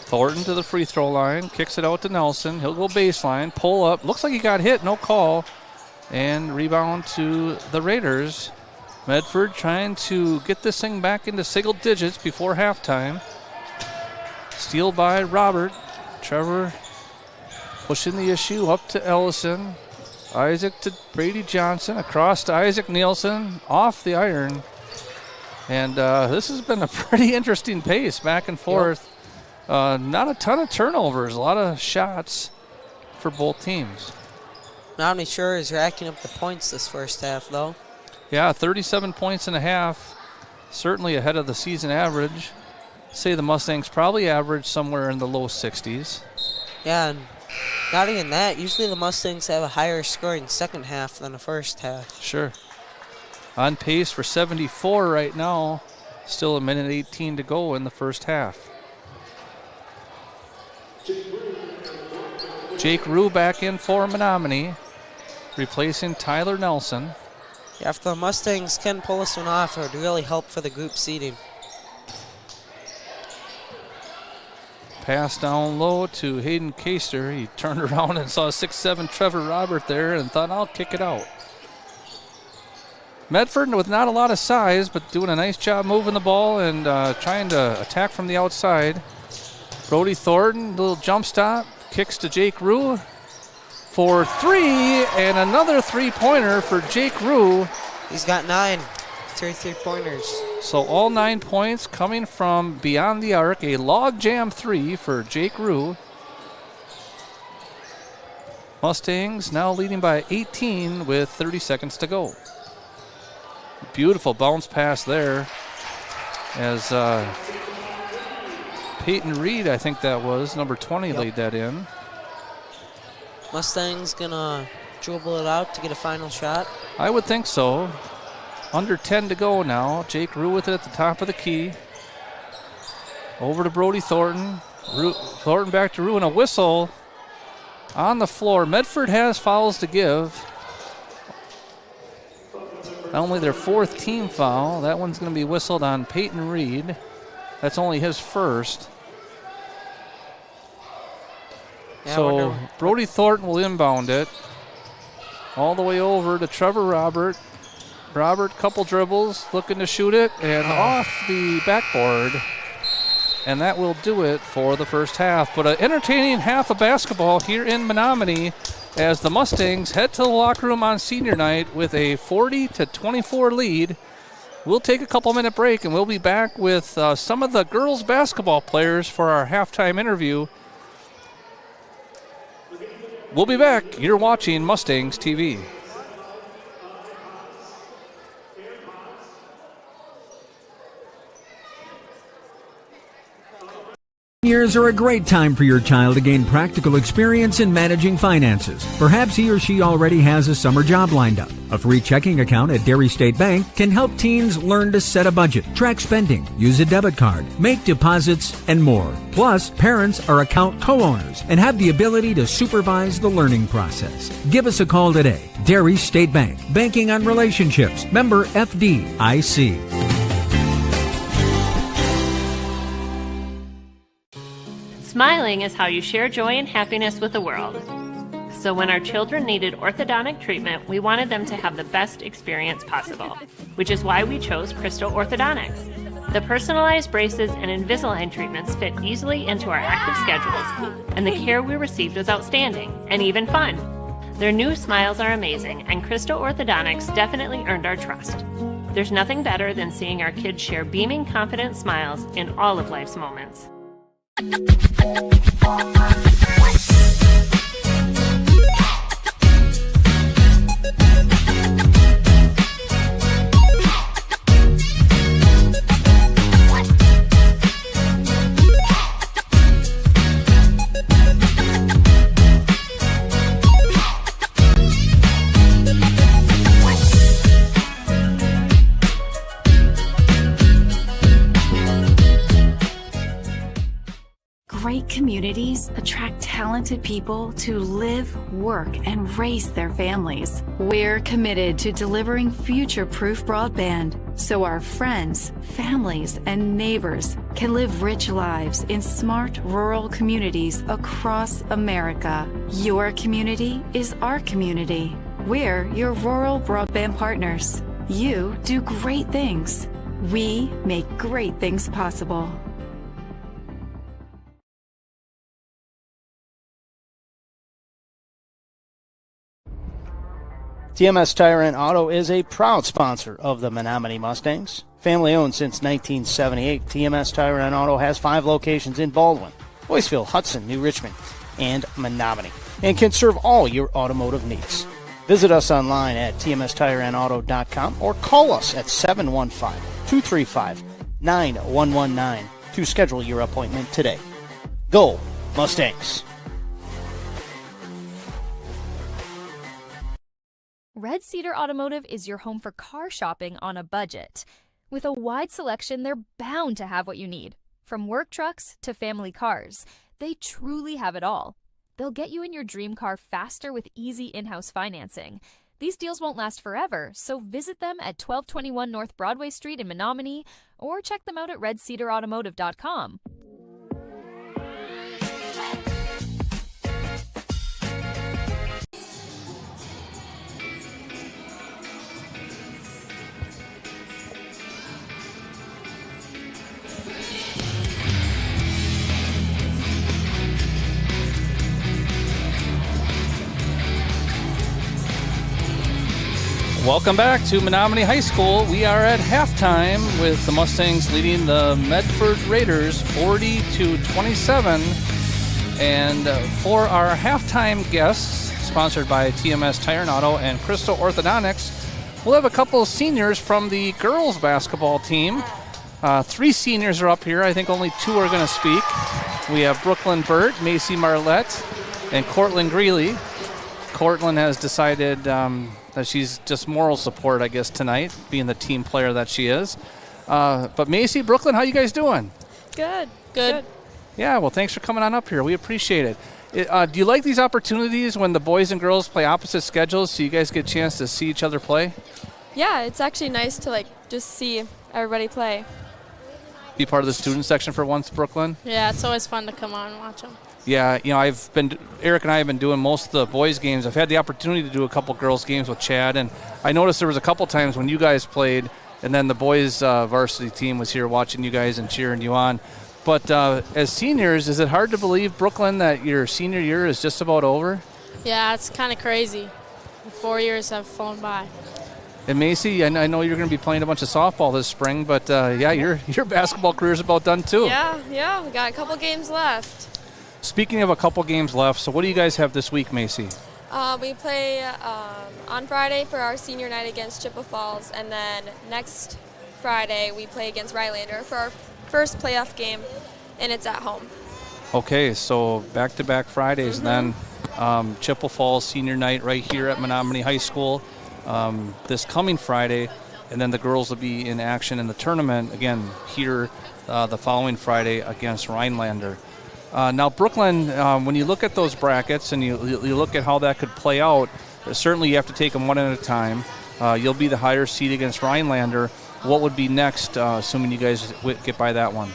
Thornton to the free throw line, kicks it out to Nelson. He'll go baseline, pull up. Looks like he got hit, no call. And rebound to the Raiders. Medford trying to get this thing back into single digits before halftime. Steal by Robert. Trevor pushing the issue up to Ellison. Isaac to Brady Johnson. Across to Isaac Nielsen. Off the iron. And this has been a pretty interesting pace back and forth. Yep. Not a ton of turnovers. A lot of shots for both teams.
Menominee sure is racking up the points this first half, though.
Yeah, 37 points and a half. Certainly ahead of the season average. Say the Mustangs probably average somewhere in the low 60s.
Yeah, and not even that. Usually the Mustangs have a higher scoring second half than the first half.
Sure. On pace for 74 right now. Still a minute 18 to go in the first half. Jake Rue back in for Menominee, replacing Tyler Nelson.
Yeah, if the Mustangs can pull this one off, it would really help for the group seeding.
Pass down low to Hayden Caster. He turned around and saw 6'7" Trevor Robert there and thought, I'll kick it out. Medford with not a lot of size, but doing a nice job moving the ball and trying to attack from the outside. Brody Thornton, little jump stop, kicks to Jake Rue for 3, and another three-pointer for Jake Rue.
He's got 9 3-pointers.
So all 9 points coming from beyond the arc. A log jam 3 for Jake Rue. Mustangs now leading by 18 with 30 seconds to go. Beautiful bounce pass there as Peyton Reed, I think that was, number 20, laid that in.
Mustangs gonna dribble it out to get a final shot?
I would think so. Under 10 to go now. Jake Rue with it at the top of the key. Over to Brody Thornton. Thornton back to Rue, and a whistle on the floor. Medford has fouls to give. Only their 4th team foul. That one's going to be whistled on Peyton Reed. That's only his first.
Yeah,
So Brody Thornton will inbound it. All the way over to Trevor Robert. Robert, couple dribbles, looking to shoot it, and off the backboard. And that will do it for the first half. But an entertaining half of basketball here in Menominee as the Mustangs head to the locker room on senior night with a 40-24 lead. We'll take a couple-minute break, and we'll be back with some of the girls basketball players for our halftime interview. We'll be back. You're watching Mustangs TV.
Years are a great time for your child to gain practical experience in managing finances. Perhaps he or she already has a summer job lined up. A free checking account at Dairy State Bank can help teens learn to set a budget, track spending, use a debit card, make deposits, and more. Plus, parents are account co-owners and have the ability to supervise the learning process. Give us a call today. Dairy State Bank. Banking on relationships. Member FDIC.
Smiling is how you share joy and happiness with the world. So when our children needed orthodontic treatment, we wanted them to have the best experience possible, which is why we chose Crystal Orthodontics. The personalized braces and Invisalign treatments fit easily into our active schedules, and the care we received was outstanding and even fun. Their new smiles are amazing, and Crystal Orthodontics definitely earned our trust. There's nothing better than seeing our kids share beaming, confident smiles in all of life's moments.
Great communities attract talented people to live, work, and raise their families. We're committed to delivering future-proof broadband so our friends, families, and neighbors can live rich lives in smart rural communities across America. Your community is our community. We're your rural broadband partners. You do great things. We make great things possible.
TMS Tire and Auto is a proud sponsor of the Menominee Mustangs. Family owned since 1978, TMS Tire and Auto has 5 locations in Baldwin, Boyceville, Hudson, New Richmond, and Menominee, and can serve all your automotive needs. Visit us online at tmstireandauto.com or call us at 715-235-9119 to schedule your appointment today. Go Mustangs!
Red Cedar Automotive is your home for car shopping on a budget. With a wide selection, they're bound to have what you need. From work trucks to family cars, they truly have it all. They'll get you in your dream car faster with easy in-house financing. These deals won't last forever, so visit them at 1221 North Broadway Street in Menominee or check them out at redcedarautomotive.com.
Welcome back to Menominee High School. We are at halftime with the Mustangs leading the Medford Raiders 40-27. And for our halftime guests, sponsored by TMS Tire and Auto and Crystal Orthodontics, we'll have a couple of seniors from the girls basketball team. 3 seniors are up here. I think only 2 are going to speak. We have Brooklyn Burt, Macy Marlette, and Cortland Greeley. Cortland has decided that she's just moral support, I guess, tonight, being the team player that she is. But Macy, Brooklyn, how you guys doing?
Good.
Yeah, well, thanks for coming on up here. We appreciate it. Do you like these opportunities when the boys and girls play opposite schedules so you guys get a chance to see each other play?
Yeah, it's actually nice to just see everybody play.
Be part of the student section for once, Brooklyn?
Yeah, it's always fun to come on and watch them.
Yeah, Eric and I have been doing most of the boys' games. I've had the opportunity to do a couple girls' games with Chad, and I noticed there was a couple times when you guys played, and then the boys' varsity team was here watching you guys and cheering you on. But as seniors, is it hard to believe, Brooklyn, that your senior year is just about over?
Yeah, it's kind of crazy. The 4 years have flown by.
And Macy, I know you're going to be playing a bunch of softball this spring, but your basketball career is about done too.
Yeah, we got a couple games left.
Speaking of a couple games left, so what do you guys have this week, Macy?
We play on Friday for our senior night against Chippewa Falls, and then next Friday we play against Rylander for our first playoff game, and it's at home.
Okay, so back-to-back Fridays then. Chippewa Falls senior night right here at Menominee High School this coming Friday, and then the girls will be in action in the tournament again here the following Friday against Rhinelander. Now, Brooklyn, when you look at those brackets and you look at how that could play out, certainly you have to take them one at a time. You'll be the higher seed against Rhinelander. What would be next, assuming you guys get by that one?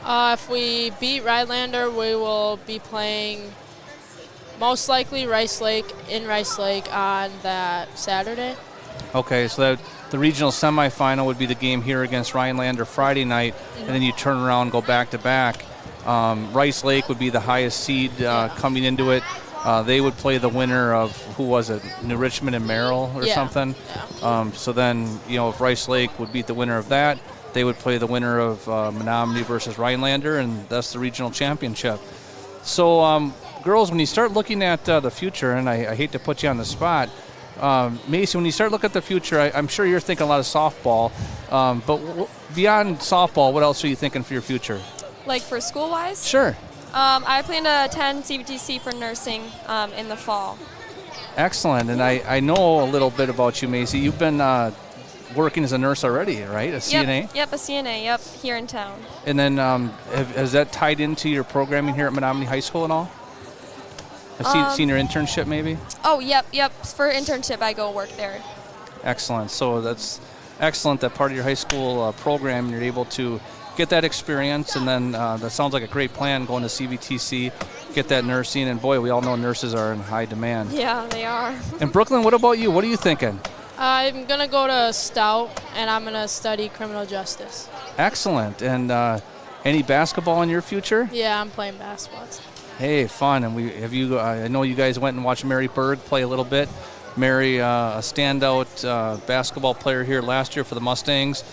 If we beat Rhinelander, we will be playing most likely Rice Lake in Rice Lake on that Saturday.
Okay, so the regional semifinal would be the game here against Rhinelander Friday night, and then you turn around and go back-to-back. Rice Lake would be the highest seed coming into it. They would play the winner of, who was it, New Richmond and Merrill or something? Yeah. So then, if Rice Lake would beat the winner of that, they would play the winner of Menominee versus Rhinelander, and that's the regional championship. So, girls, when you start looking at the future, and I hate to put you on the spot, Macy, when you start looking at the future, I'm sure you're thinking a lot of softball, but beyond softball, what else are you thinking for your future?
Like for school-wise?
Sure.
I plan to attend CVTC for nursing in the fall.
Excellent. And I know a little bit about you, Macy. You've been working as a nurse already, right? A CNA?
Yep, a CNA, here in town.
And then has that tied into your programming here at Menominee High School at all? A senior internship maybe?
Oh, yep. For internship, I go work there.
Excellent. So that's excellent that part of your high school program, you're able to get that experience, and then that sounds like a great plan, going to CVTC, get that nursing, and boy, we all know nurses are in high demand.
Yeah, they are.
And Brooklyn, what about you? What are you thinking?
I'm going to go to Stout, and I'm going to study criminal justice.
Excellent. And any basketball in your future?
Yeah, I'm playing basketball.
Hey, fun. And I know you guys went and watched Mary Berg play a little bit. Mary, a standout basketball player here last year for the Mustangs,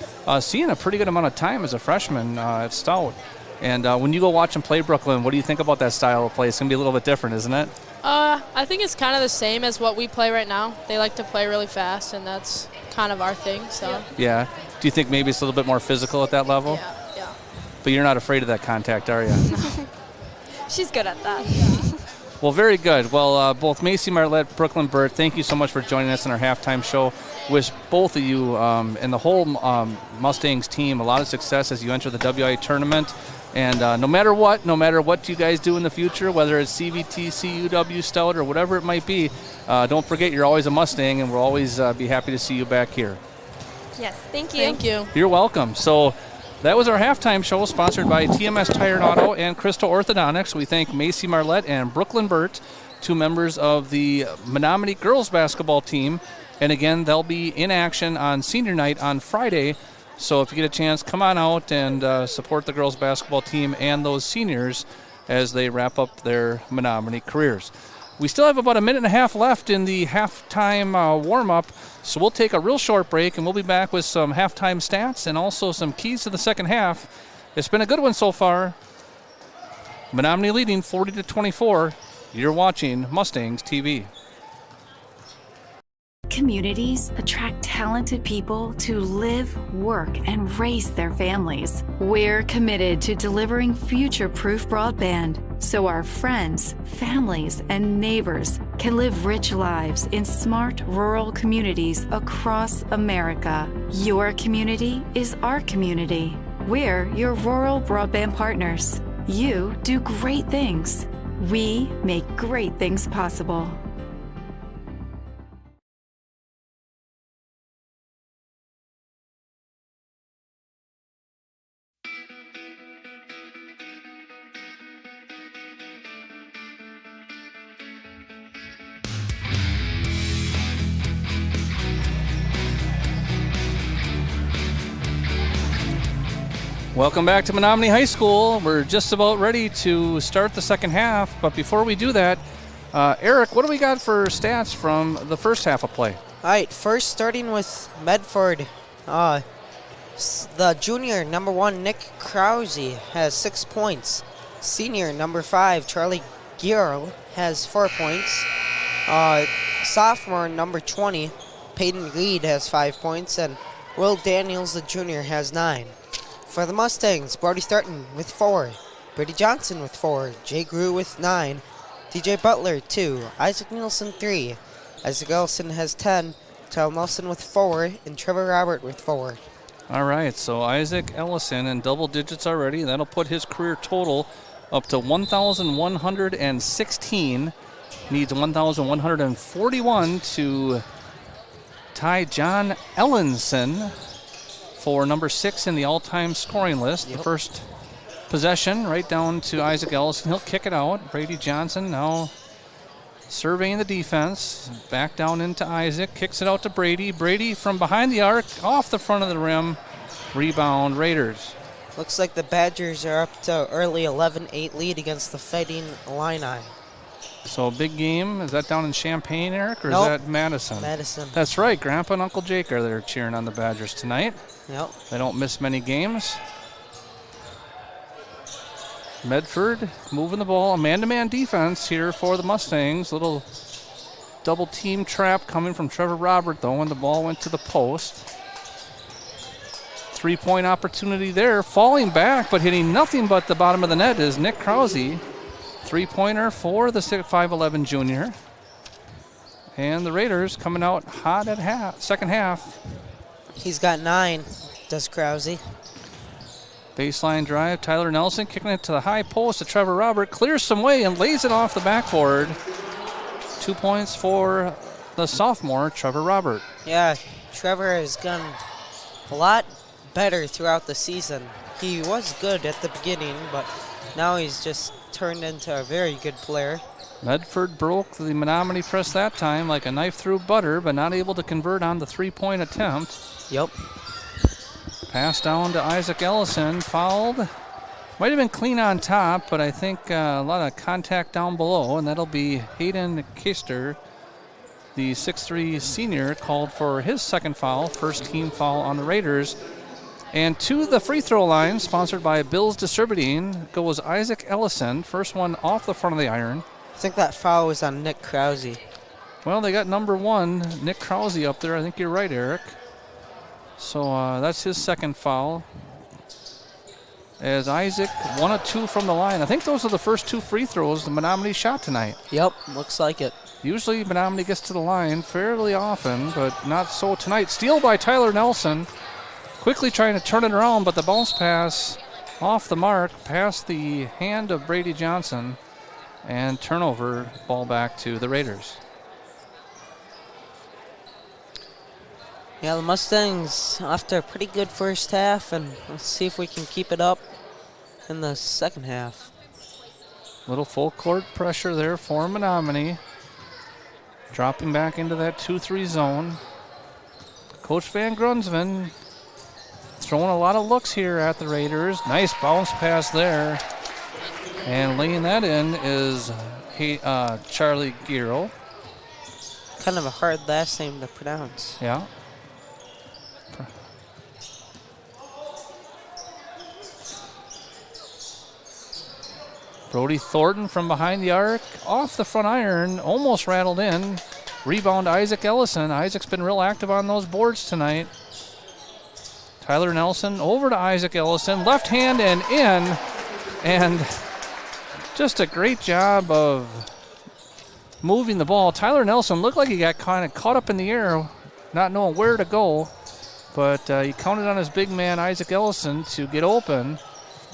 seeing a pretty good amount of time as a freshman at Stout. And when you go watch them play, Brooklyn, what do you think about that style of play? It's going to be a little bit different, isn't it?
I think it's kind of the same as what we play right now. They like to play really fast, and that's kind of our thing. So.
Yeah. Do you think maybe it's a little bit more physical at that level?
Yeah.
But you're not afraid of that contact, are you?
She's good at that.
Well, very good. Well, both Macy Marlette, Brooklyn Burt, thank you so much for joining us in our halftime show. Wish both of you and the whole Mustangs team a lot of success as you enter the WIA tournament. And no matter what you guys do in the future, whether it's CVT, CUW, Stout, or whatever it might be, don't forget you're always a Mustang, and we'll always be happy to see you back here.
Yes, thank you.
Thank you.
You're welcome. So that was our halftime show, sponsored by TMS Tire and Auto and Crystal Orthodontics. We thank Macy Marlette and Brooklyn Burt, two members of the Menominee girls basketball team. And again, they'll be in action on senior night on Friday. So if you get a chance, come on out and support the girls basketball team and those seniors as they wrap up their Menominee careers. We still have about a minute and a half left in the halftime warm-up, so we'll take a real short break, and we'll be back with some halftime stats and also some keys to the second half. It's been a good one so far. Menominee leading 40-24. You're watching Mustangs TV.
Communities attract talented people to live, work, and raise their families. We're committed to delivering future-proof broadband so our friends, families, and neighbors can live rich lives in smart rural communities across America. Your community is our community. We're your rural broadband partners. You do great things. We make great things possible.
Welcome back to Menominee High School. We're just about ready to start the second half, but before we do that, Eric, what do we got for stats from the first half of play?
All right, first starting with Medford. The junior, number 1, Nick Krause, has 6 points. Senior, number 5, Charlie Gill, has 4 points. Sophomore, number 20, Peyton Reed, has 5 points. And Will Daniels, the junior, has 9. For the Mustangs, Brody Thornton with 4, Brady Johnson with 4, Jay Grew with 9, DJ Butler 2, Isaac Nielsen 3, Isaac Ellison has 10, Tyler Nelson with 4, and Trevor Robert with 4.
All right, so Isaac Ellison in double digits already. That'll put his career total up to 1,116. Needs 1,141 to tie John Ellenson for number 6 in the all-time scoring list. The first possession right down to Isaac Ellison. He'll kick it out. Brady Johnson now surveying the defense. Back down into Isaac. Kicks it out to Brady. Brady from behind the arc, off the front of the rim. Rebound Raiders.
Looks like the Badgers are up to early 11-8 lead against the Fighting Illini.
So a big game. Is that down in Champaign, Eric, or
Nope.
is that Madison?
Madison.
That's right. Grandpa and Uncle Jake are there cheering on the Badgers tonight.
Yep.
They don't miss many games. Medford moving the ball. A man-to-man defense here for the Mustangs. Little double team trap coming from Trevor Robert, though, when the ball went to the post. 3-point opportunity there. Falling back, but hitting nothing but the bottom of the net is Nick Krause. 3-pointer for the 5'11 junior. And the Raiders coming out hot at second half.
He's got 9, does Krause.
Baseline drive, Tyler Nelson kicking it to the high post to Trevor Robert. Clears some way and lays it off the backboard. 2 points for the sophomore, Trevor Robert.
Yeah, Trevor has gone a lot better throughout the season. He was good at the beginning, but now he's just turned into a very good player.
Medford broke the Menominee press that time like a knife through butter, but not able to convert on the 3-point attempt.
Yep.
Pass down to Isaac Ellison, fouled. Might have been clean on top, but I think a lot of contact down below, and that'll be Hayden Kister, the 6'3 senior, called for his second foul, first team foul on the Raiders. And to the free throw line, sponsored by Bills Distributing, goes Isaac Ellison, first one off the front of the iron.
I think that foul was on Nick Krause.
Well, they got number 1, Nick Krause, up there. I think you're right, Eric. So that's his second foul. As Isaac, 1 of 2 from the line. I think those are the first 2 free throws the Menominee shot tonight.
Yep, looks like it.
Usually Menominee gets to the line fairly often, but not so tonight. Steal by Tyler Nelson. Quickly trying to turn it around, but the bounce pass off the mark, past the hand of Brady Johnson, and turnover, ball back to the Raiders.
Yeah, the Mustangs after a pretty good first half, and let's see if we can keep it up in the second half.
Little full court pressure there for Menominee. Dropping back into that 2-3 zone. Coach Van Grunsven throwing a lot of looks here at the Raiders. Nice bounce pass there. And laying that in is Charlie Gill.
Kind of a hard last name to pronounce.
Yeah. Brody Thornton from behind the arc, off the front iron, almost rattled in. Rebound Isaac Ellison. Isaac's been real active on those boards tonight. Tyler Nelson over to Isaac Ellison, left hand and in. And just a great job of moving the ball. Tyler Nelson looked like he got kind of caught up in the air, not knowing where to go. But he counted on his big man, Isaac Ellison, to get open.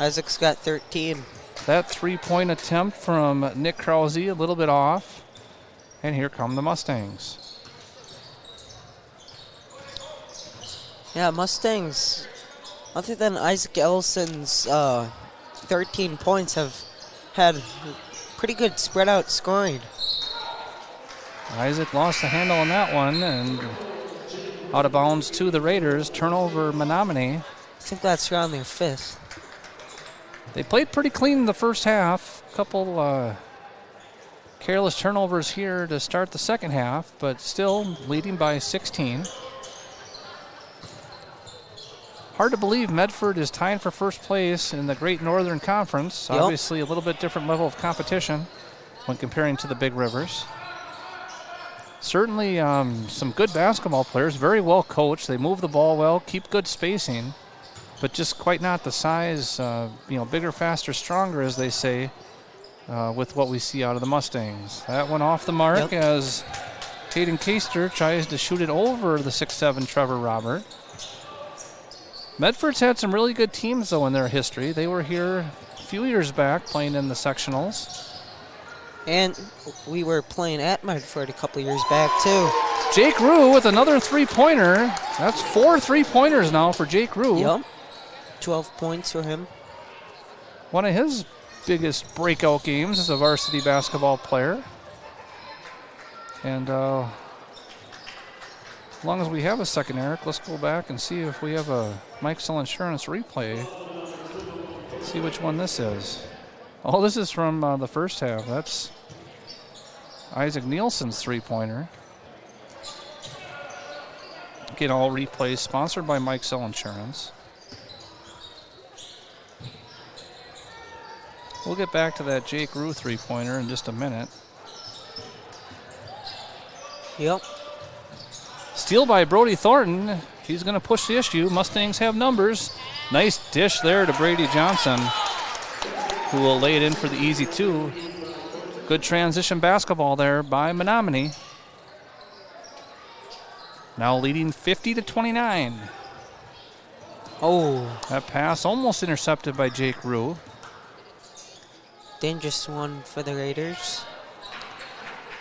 Isaac's got 13.
That 3-point attempt from Nick Krause, a little bit off. And here come the Mustangs.
Yeah, Mustangs, other than Isaac Ellison's 13 points, have had pretty good spread out scoring.
Isaac lost the handle on that one and out of bounds to the Raiders. Turnover Menominee.
think that's around their 5th.
They played pretty clean in the first half. A couple careless turnovers here to start the second half, but still leading by 16. Hard to believe Medford is tied for first place in the Great Northern Conference.
Yep.
Obviously a little bit different level of competition when comparing to the Big Rivers. Certainly some good basketball players, very well coached. They move the ball well, keep good spacing, but just quite not the size, bigger, faster, stronger, as they say, with what we see out of the Mustangs. That went off the mark as Hayden Keister tries to shoot it over the 6'7" Trevor Robert. Medford's had some really good teams, though, in their history. They were here a few years back playing in the sectionals.
And we were playing at Medford a couple years back, too.
Jake Rue with another three-pointer. That's 4 3-pointers now for Jake Rue.
Yep. 12 points for him.
One of his biggest breakout games as a varsity basketball player. And as long as we have a second, Eric, let's go back and see if we have a Mike Sell Insurance replay. See which one this is. Oh, this is from the first half. That's Isaac Nielsen's three-pointer. Again, all replays sponsored by Mike Sell Insurance. We'll get back to that Jake Rue three-pointer in just a minute.
Yep.
Steal by Brody Thornton. He's going to push the issue. Mustangs have numbers. Nice dish there to Brady Johnson, who will lay it in for the easy two. Good transition basketball there by Menominee. Now leading 50-29.
Oh.
That pass almost intercepted by Jake Rue.
Dangerous one for the Raiders.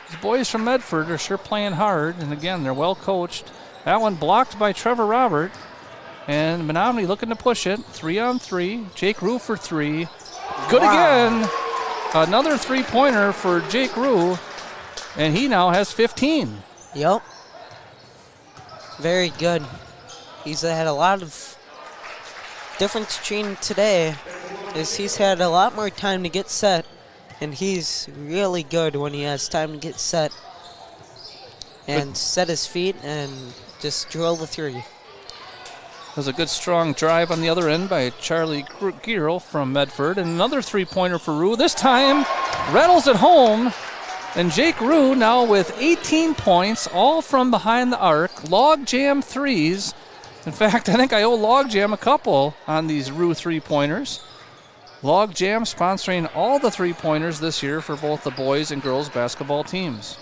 These boys from Medford are sure playing hard, and again, they're well coached. That one blocked by Trevor Robert, and Menominee looking to push it. 3-on-3. Jake Rue for three. Good again. Another three-pointer for Jake Rue, and he now has 15.
Yep. Very good. He's had a lot of difference between today is he's had a lot more time to get set, and he's really good when he has time to get set and set his feet and just drill the three.
There's a good strong drive on the other end by Charlie Gierl from Medford. And another three-pointer for Rue. This time, rattles it home. And Jake Rue now with 18 points, all from behind the arc. Log jam threes. In fact, I think I owe Log Jam a couple on these Rue three-pointers. Log Jam sponsoring all the three-pointers this year for both the boys and girls basketball teams.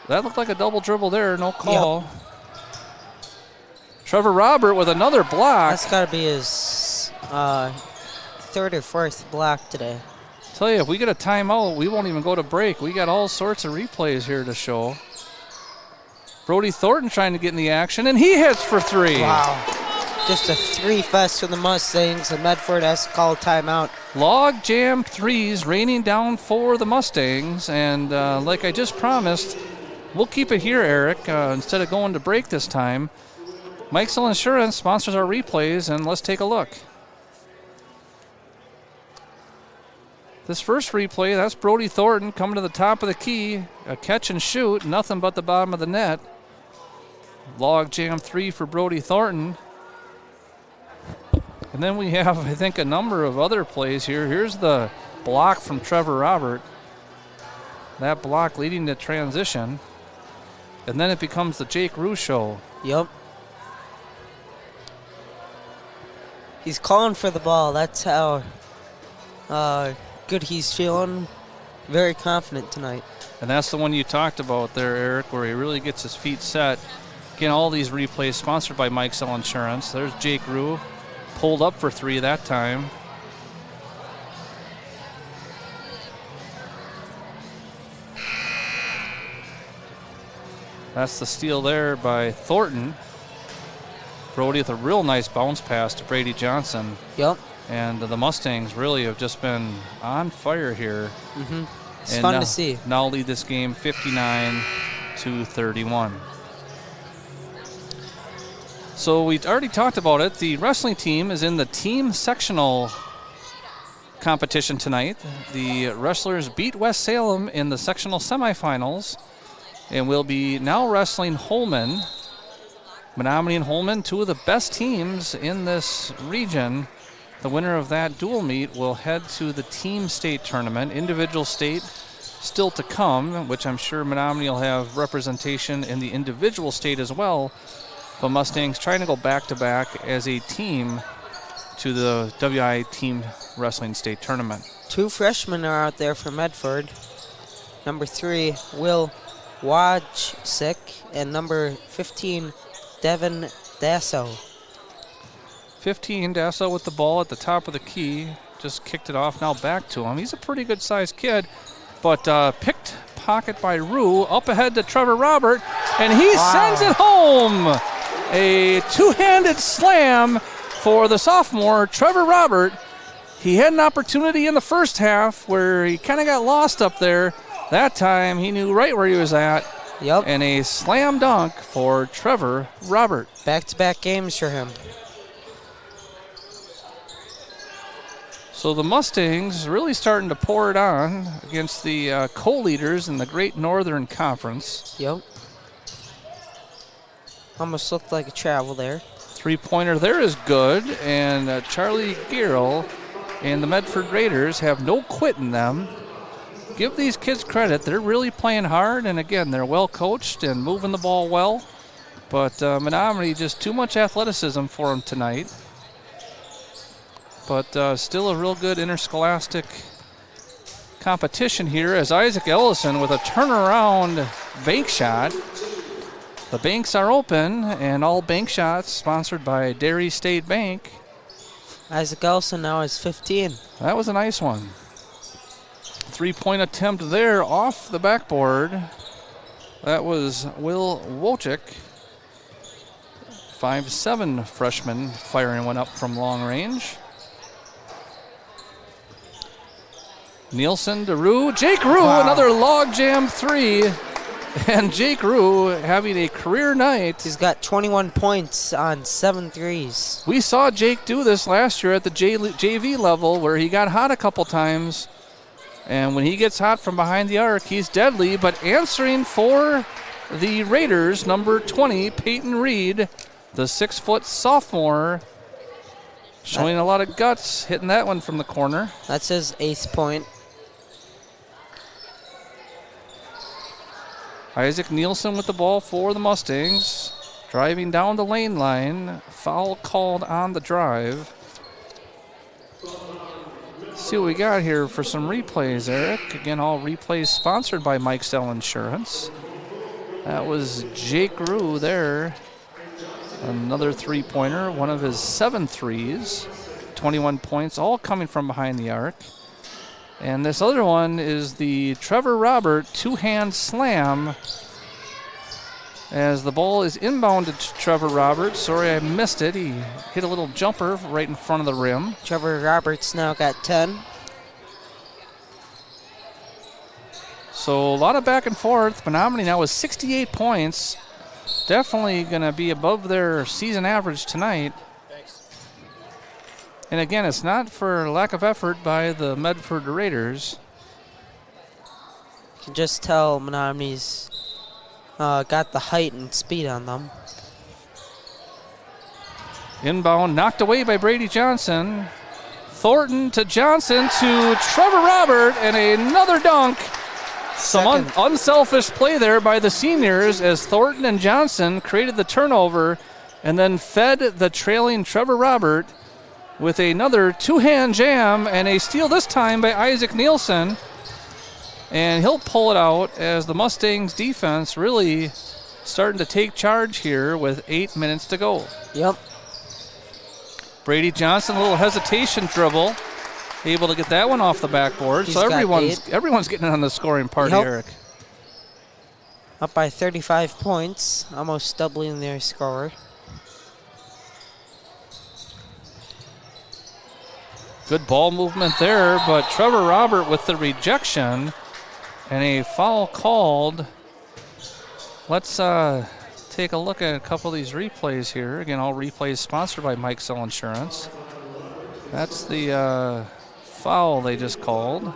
That looked like a double dribble there, no call. Yep. Trevor Robert with another block.
That's got to be his third or fourth block today.
Tell you, if we get a timeout, we won't even go to break. We got all sorts of replays here to show. Brody Thornton trying to get in the action, and he hits for three.
Wow. Just a three fest for the Mustangs, and Medford has to call a timeout.
Log jam threes raining down for the Mustangs, and like I just promised, we'll keep it here, Eric, instead of going to break this time. Mike Sell Insurance sponsors our replays, and let's take a look. This first replay, that's Brody Thornton coming to the top of the key. A catch and shoot, nothing but the bottom of the net. Log jam three for Brody Thornton. And then we have, I think, a number of other plays here. Here's the block from Trevor Robert. That block leading to transition. And then it becomes the Jake Rue show.
Yep. He's calling for the ball. That's how good he's feeling. Very confident tonight.
And that's the one you talked about there, Eric, where he really gets his feet set. Again, all these replays sponsored by Mike Sell Insurance. There's Jake Rue, pulled up for three that time. That's the steal there by Thornton. Brody with a real nice bounce pass to Brady Johnson.
Yep.
And the Mustangs really have just been on fire here.
Mm-hmm. It's fun to see.
Now lead this game 59-31. So we already talked about it. The wrestling team is in the team sectional competition tonight. The wrestlers beat West Salem in the sectional semifinals and will be now wrestling Holman. Menominee and Holman, two of the best teams in this region. The winner of that dual meet will head to the team state tournament. Individual state still to come, which I'm sure Menominee will have representation in the individual state as well. But Mustangs trying to go back-to-back as a team to the WI Team Wrestling State Tournament.
2 freshmen are out there for Medford. Number 3, Will Wojcik, and number 15, Devin Dasso.
15, Dasso with the ball at the top of the key. Just kicked it off, now back to him. He's a pretty good-sized kid, but picked pocket by Rue. Up ahead to Trevor Robert, and he sends it home. A two-handed slam for the sophomore, Trevor Robert. He had an opportunity in the first half where he kind of got lost up there. That time he knew right where he was at.
Yep.
And a slam dunk for Trevor Robert.
Back-to-back games for him.
So the Mustangs really starting to pour it on against the co-leaders in the Great Northern Conference.
Yep. Almost looked like a travel there.
Three-pointer there is good, and Charlie Gill and the Medford Raiders have no quit in them. Give these kids credit. They're really playing hard, and again, they're well coached and moving the ball well. But Menominee, just too much athleticism for them tonight. But still a real good interscholastic competition here as Isaac Ellison with a turnaround bank shot. The banks are open, and all bank shots sponsored by Dairy State Bank.
Isaac Ellison now is 15.
That was a nice one. 3-point attempt there off the backboard. That was Will Wojcik. 5'7" freshman firing one up from long range. Nielsen to Rue. Jake Rue, another logjam 3. And Jake Rue having a career night.
He's got 21 points on 7 threes.
We saw Jake do this last year at the JV level where he got hot a couple times. And when he gets hot from behind the arc, he's deadly. But answering for the Raiders, number 20, Peyton Reed, the 6-foot sophomore, showing a lot of guts, hitting that one from the corner.
That's his 8th point.
Isaac Nielsen with the ball for the Mustangs. Driving down the lane line. Foul called on the drive. Let's see what we got here for some replays, Eric. Again, all replays sponsored by Mike Zell Insurance. That was Jake Rue there. Another 3-pointer, one of his 7 threes. 21 points, all coming from behind the arc. And this other one is the Trevor Robert two-hand slam as the ball is inbounded to Trevor Robert. Sorry I missed it. He hit a little jumper right in front of the rim.
Trevor Roberts now got 10.
So a lot of back and forth. Menominee now with 68 points. Definitely going to be above their season average tonight. And again, it's not for lack of effort by the Medford Raiders.
You can just tell Menominee's got the height and speed on them.
Inbound knocked away by Brady Johnson. Thornton to Johnson to Trevor Robert, and another dunk. Some unselfish play there by the seniors as Thornton and Johnson created the turnover and then fed the trailing Trevor Robert with another two-hand jam and a steal this time by Isaac Nielsen. And he'll pull it out as the Mustangs defense really starting to take charge here with 8 minutes to go.
Yep.
Brady Johnson, a little hesitation dribble. Able to get that one off the backboard. So everyone's getting on the scoring party, Eric.
Up by 35 points, almost doubling their score.
Good ball movement there, but Trevor Robert with the rejection and a foul called. Let's take a look at a couple of these replays here. Again, all replays sponsored by Mike Sell Insurance. That's the foul they just called.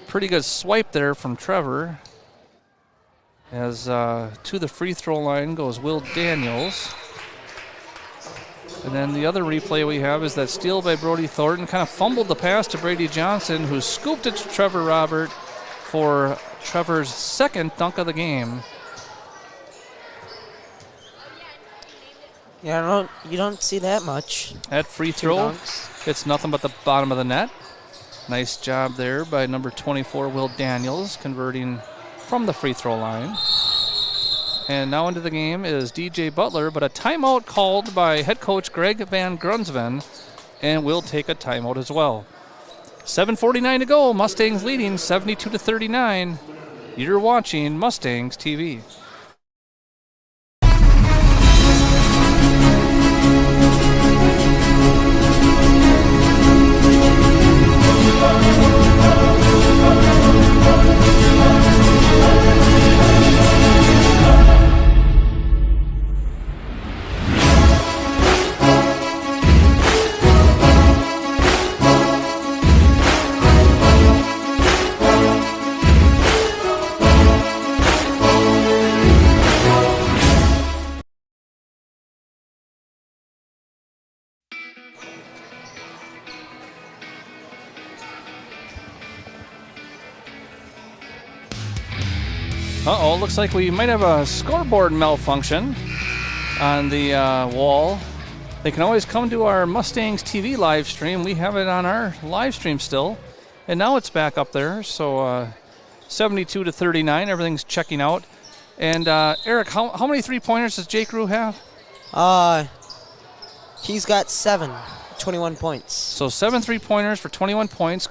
Pretty good swipe there from Trevor. As to the free throw line goes Will Daniels. And then the other replay we have is that steal by Brody Thornton. Kind of fumbled the pass to Brady Johnson, who scooped it to Trevor Robert for Trevor's second dunk of the game.
Yeah, you don't see that much.
That free throw, it's nothing but the bottom of the net. Nice job there by number 24, Will Daniels, converting from the free throw line. And now into the game is DJ Butler, but a timeout called by head coach Greg Van Grunsven, and will take a timeout as well. 7:49 to go. Mustangs leading 72-39. You're watching Mustangs TV. Uh-oh, looks like we might have a scoreboard malfunction on the wall. They can always come to our Mustangs TV live stream. We have it on our live stream still. And now it's back up there. So 72-39, everything's checking out. And Eric, how many three-pointers does Jake Rue have?
He's got 21 points.
So 7 three-pointers for 21 points.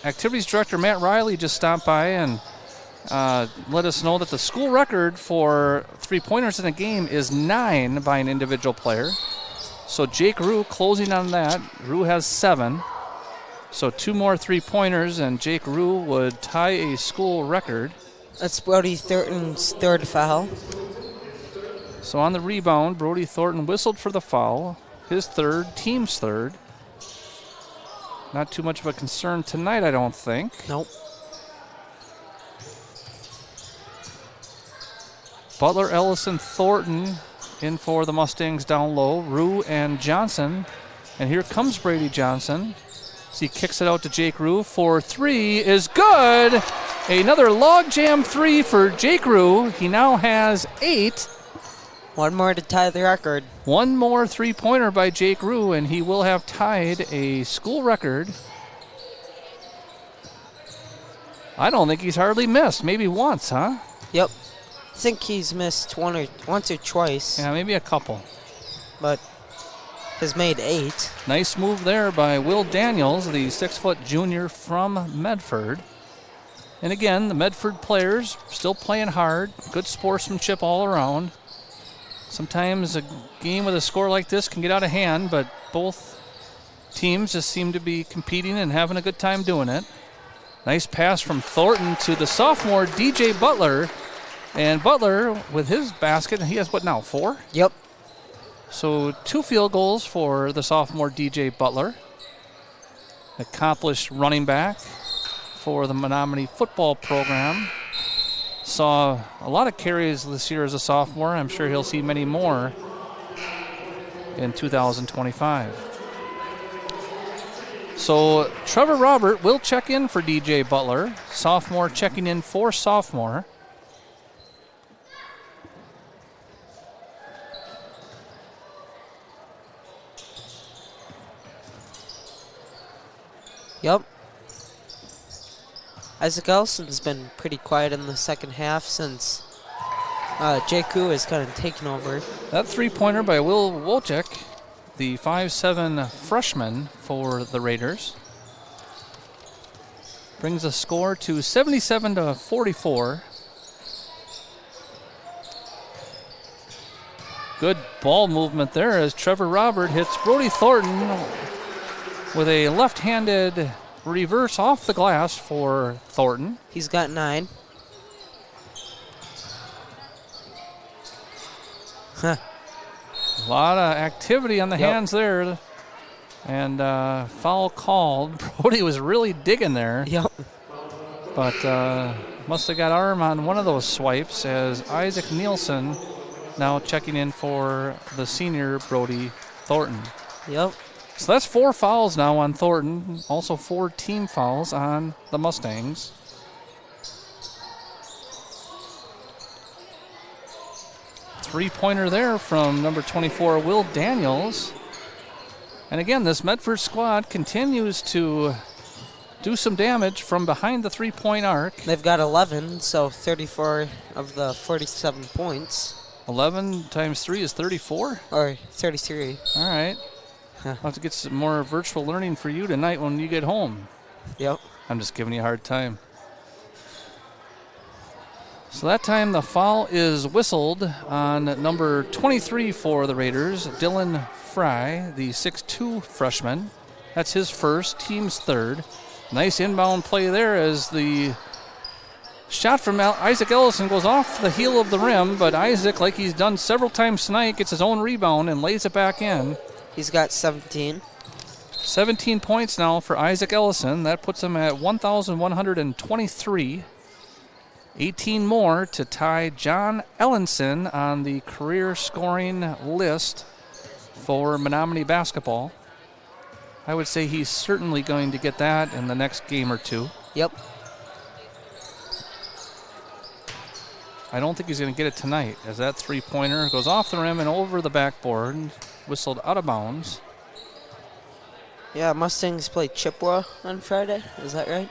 Activities Director Matt Riley just stopped by and let us know that the school record for three-pointers in a game is 9 by an individual player. So Jake Rue closing on that. Rue has 7. So 2 more three-pointers, and Jake Rue would tie a school record.
That's Brody Thornton's third foul.
So on the rebound, Brody Thornton whistled for the foul. His third, team's third. Not too much of a concern tonight, I don't think.
Nope.
Butler, Ellison, Thornton in for the Mustangs down low. Rue and Johnson. And here comes Brady Johnson. So he kicks it out to Jake Rue for 3 is good. Another logjam 3 for Jake Rue. He now has 8.
1 more to tie the record.
1 more three-pointer by Jake Rue, and he will have tied a school record. I don't think he's hardly missed. Maybe once, huh?
Yep. I think he's missed once or twice.
Yeah, maybe a couple.
But has made 8.
Nice move there by Will Daniels, the 6-foot junior from Medford. And again, the Medford players still playing hard. Good sportsmanship all around. Sometimes a game with a score like this can get out of hand, but both teams just seem to be competing and having a good time doing it. Nice pass from Thornton to the sophomore DJ Butler. And Butler, with his basket, he has what now, 4?
Yep.
So 2 field goals for the sophomore DJ Butler. Accomplished running back for the Menominee football program. Saw a lot of carries this year as a sophomore. I'm sure he'll see many more in 2025. So Trevor Robert will check in for DJ Butler. Sophomore checking in for sophomore.
Yep. Isaac Ellison's been pretty quiet in the second half since Jake Rue has kind of taken over.
That three-pointer by Will Wojcik, the 5'7" freshman for the Raiders, brings the score to 77-44. Good ball movement there as Trevor Robert hits Brody Thornton with a left-handed reverse off the glass for Thornton.
He's got 9.
A lot of activity on the hands there. And foul called. Brody was really digging there.
Yep.
But must have got arm on one of those swipes as Isaac Nielsen now checking in for the senior Brody Thornton.
Yep.
So that's 4 fouls now on Thornton. Also 4 team fouls on the Mustangs. Three-pointer there from number 24, Will Daniels. And again, this Medford squad continues to do some damage from behind the three-point arc.
They've got 11, so 34 of the 47 points.
11 times 3 is 34?
Or 33.
All right. I'll have to get some more virtual learning for you tonight when you get home.
Yep.
I'm just giving you a hard time. So that time the foul is whistled on number 23 for the Raiders, Dylan Fry, the 6'2 freshman. That's his first, team's third. Nice inbound play there as the shot from Isaac Ellison goes off the heel of the rim, but Isaac, like he's done several times tonight, gets his own rebound and lays it back in.
He's got 17.
17 points now for Isaac Ellison. That puts him at 1,123. 18 more to tie John Ellenson on the career scoring list for Menominee basketball. I would say he's certainly going to get that in the next game or two.
Yep.
I don't think he's going to get it tonight as that three-pointer goes off the rim and over the backboard, whistled out of bounds.
Yeah, Mustangs play Chippewa on Friday. Is that right?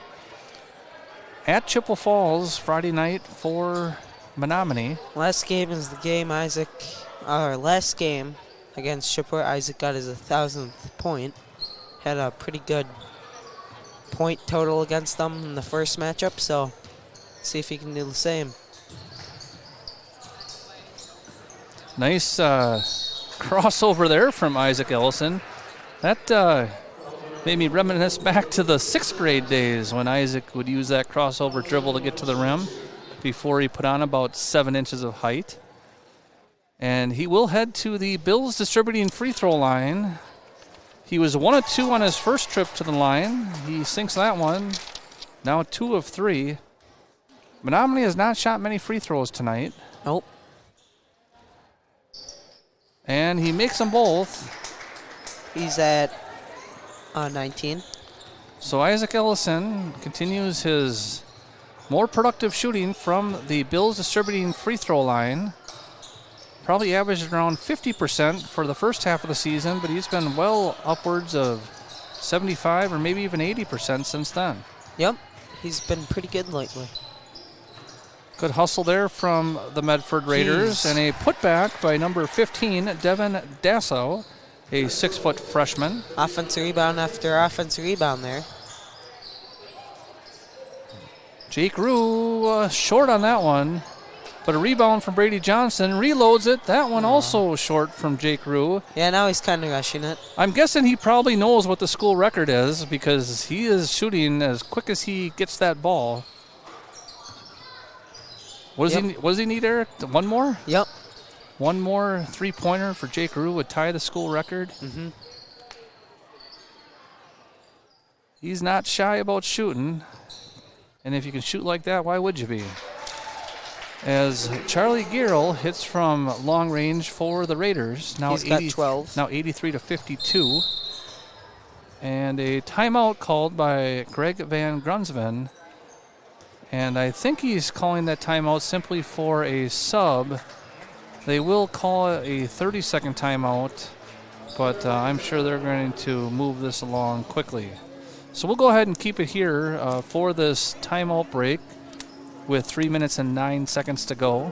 At Chippewa Falls Friday night for Menominee.
Last game is the game last game against Chippewa, Isaac got his 1,000th point. Had a pretty good point total against them in the first matchup, so see if he can do the same.
Nice crossover there from Isaac Ellison. That made me reminisce back to the 6th grade days when Isaac would use that crossover dribble to get to the rim before he put on about 7 inches of height. And he will head to the Bills Distributing free throw line. He was 1 of 2 on his first trip to the line. He sinks that one. Now 2 of 3. Menominee has not shot many free throws tonight.
Nope.
And he makes them both.
He's at 19.
So Isaac Ellison continues his more productive shooting from the Bills Distributing free throw line. Probably averaged around 50% for the first half of the season, but he's been well upwards of 75 or maybe even 80% since then.
Yep, he's been pretty good lately.
Good hustle there from the Medford Raiders. And a putback by number 15, Devin Dasso, a 6-foot freshman.
Offensive rebound after offensive rebound there.
Jake Rue short on that one. But a rebound from Brady Johnson, reloads it. That one also short from Jake Rue.
Yeah, now he's kind of rushing it.
I'm guessing he probably knows what the school record is because he is shooting as quick as he gets that ball. What does he need, Eric? One more?
Yep.
One more three-pointer for Jake Rue would tie the school record.
Mm-hmm.
He's not shy about shooting. And if you can shoot like that, why would you be? As Charlie Gearl hits from long range for the Raiders. Now
he's got 12.
Now 83-52. And a timeout called by Greg Van Grunsven. And I think he's calling that timeout simply for a sub. They will call it a 30-second timeout, but I'm sure they're going to move this along quickly. So we'll go ahead and keep it here for this timeout break with 3 minutes and 9 seconds to go.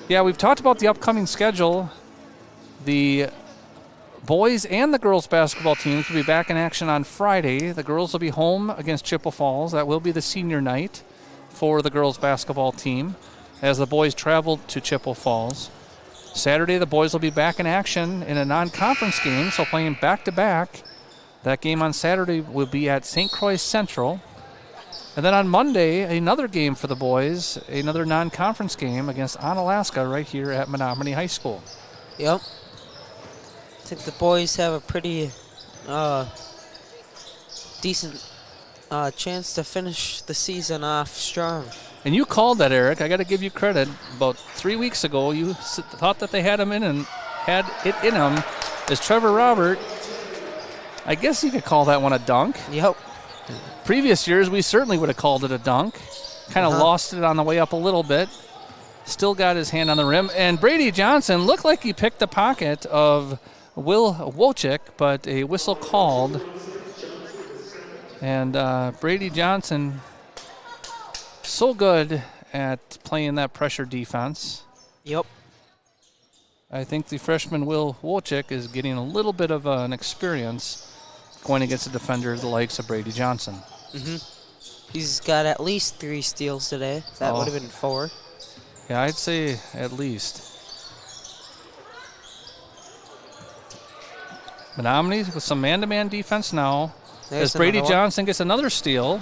Yeah, we've talked about the upcoming schedule. The boys and the girls basketball teams will be back in action on Friday. The girls will be home against Chippewa Falls. That will be the senior night for the girls basketball team as the boys travel to Chippewa Falls. Saturday, the boys will be back in action in a non-conference game, so playing back-to-back. That game on Saturday will be at St. Croix Central. And then on Monday, another game for the boys, another non-conference game against Onalaska right here at Menominee High School.
Yep. I think the boys have a pretty decent chance to finish the season off strong.
And you called that, Eric. I got to give you credit. About 3 weeks ago, you thought that they had him in and had it in him. As Trevor Robert, I guess you could call that one a dunk.
Yep.
Previous years, we certainly would have called it a dunk. Kind of lost it on the way up a little bit. Still got his hand on the rim. And Brady Johnson looked like he picked the pocket of Will Wojcik, but a whistle called. And Brady Johnson, so good at playing that pressure defense.
Yep.
I think the freshman Will Wojcik is getting a little bit of an experience going against a defender the likes of Brady Johnson.
He's got at least 3 steals today. That would have been 4.
Yeah, I'd say at least. Menominee with some man-to-man defense now. As Brady Johnson gets another steal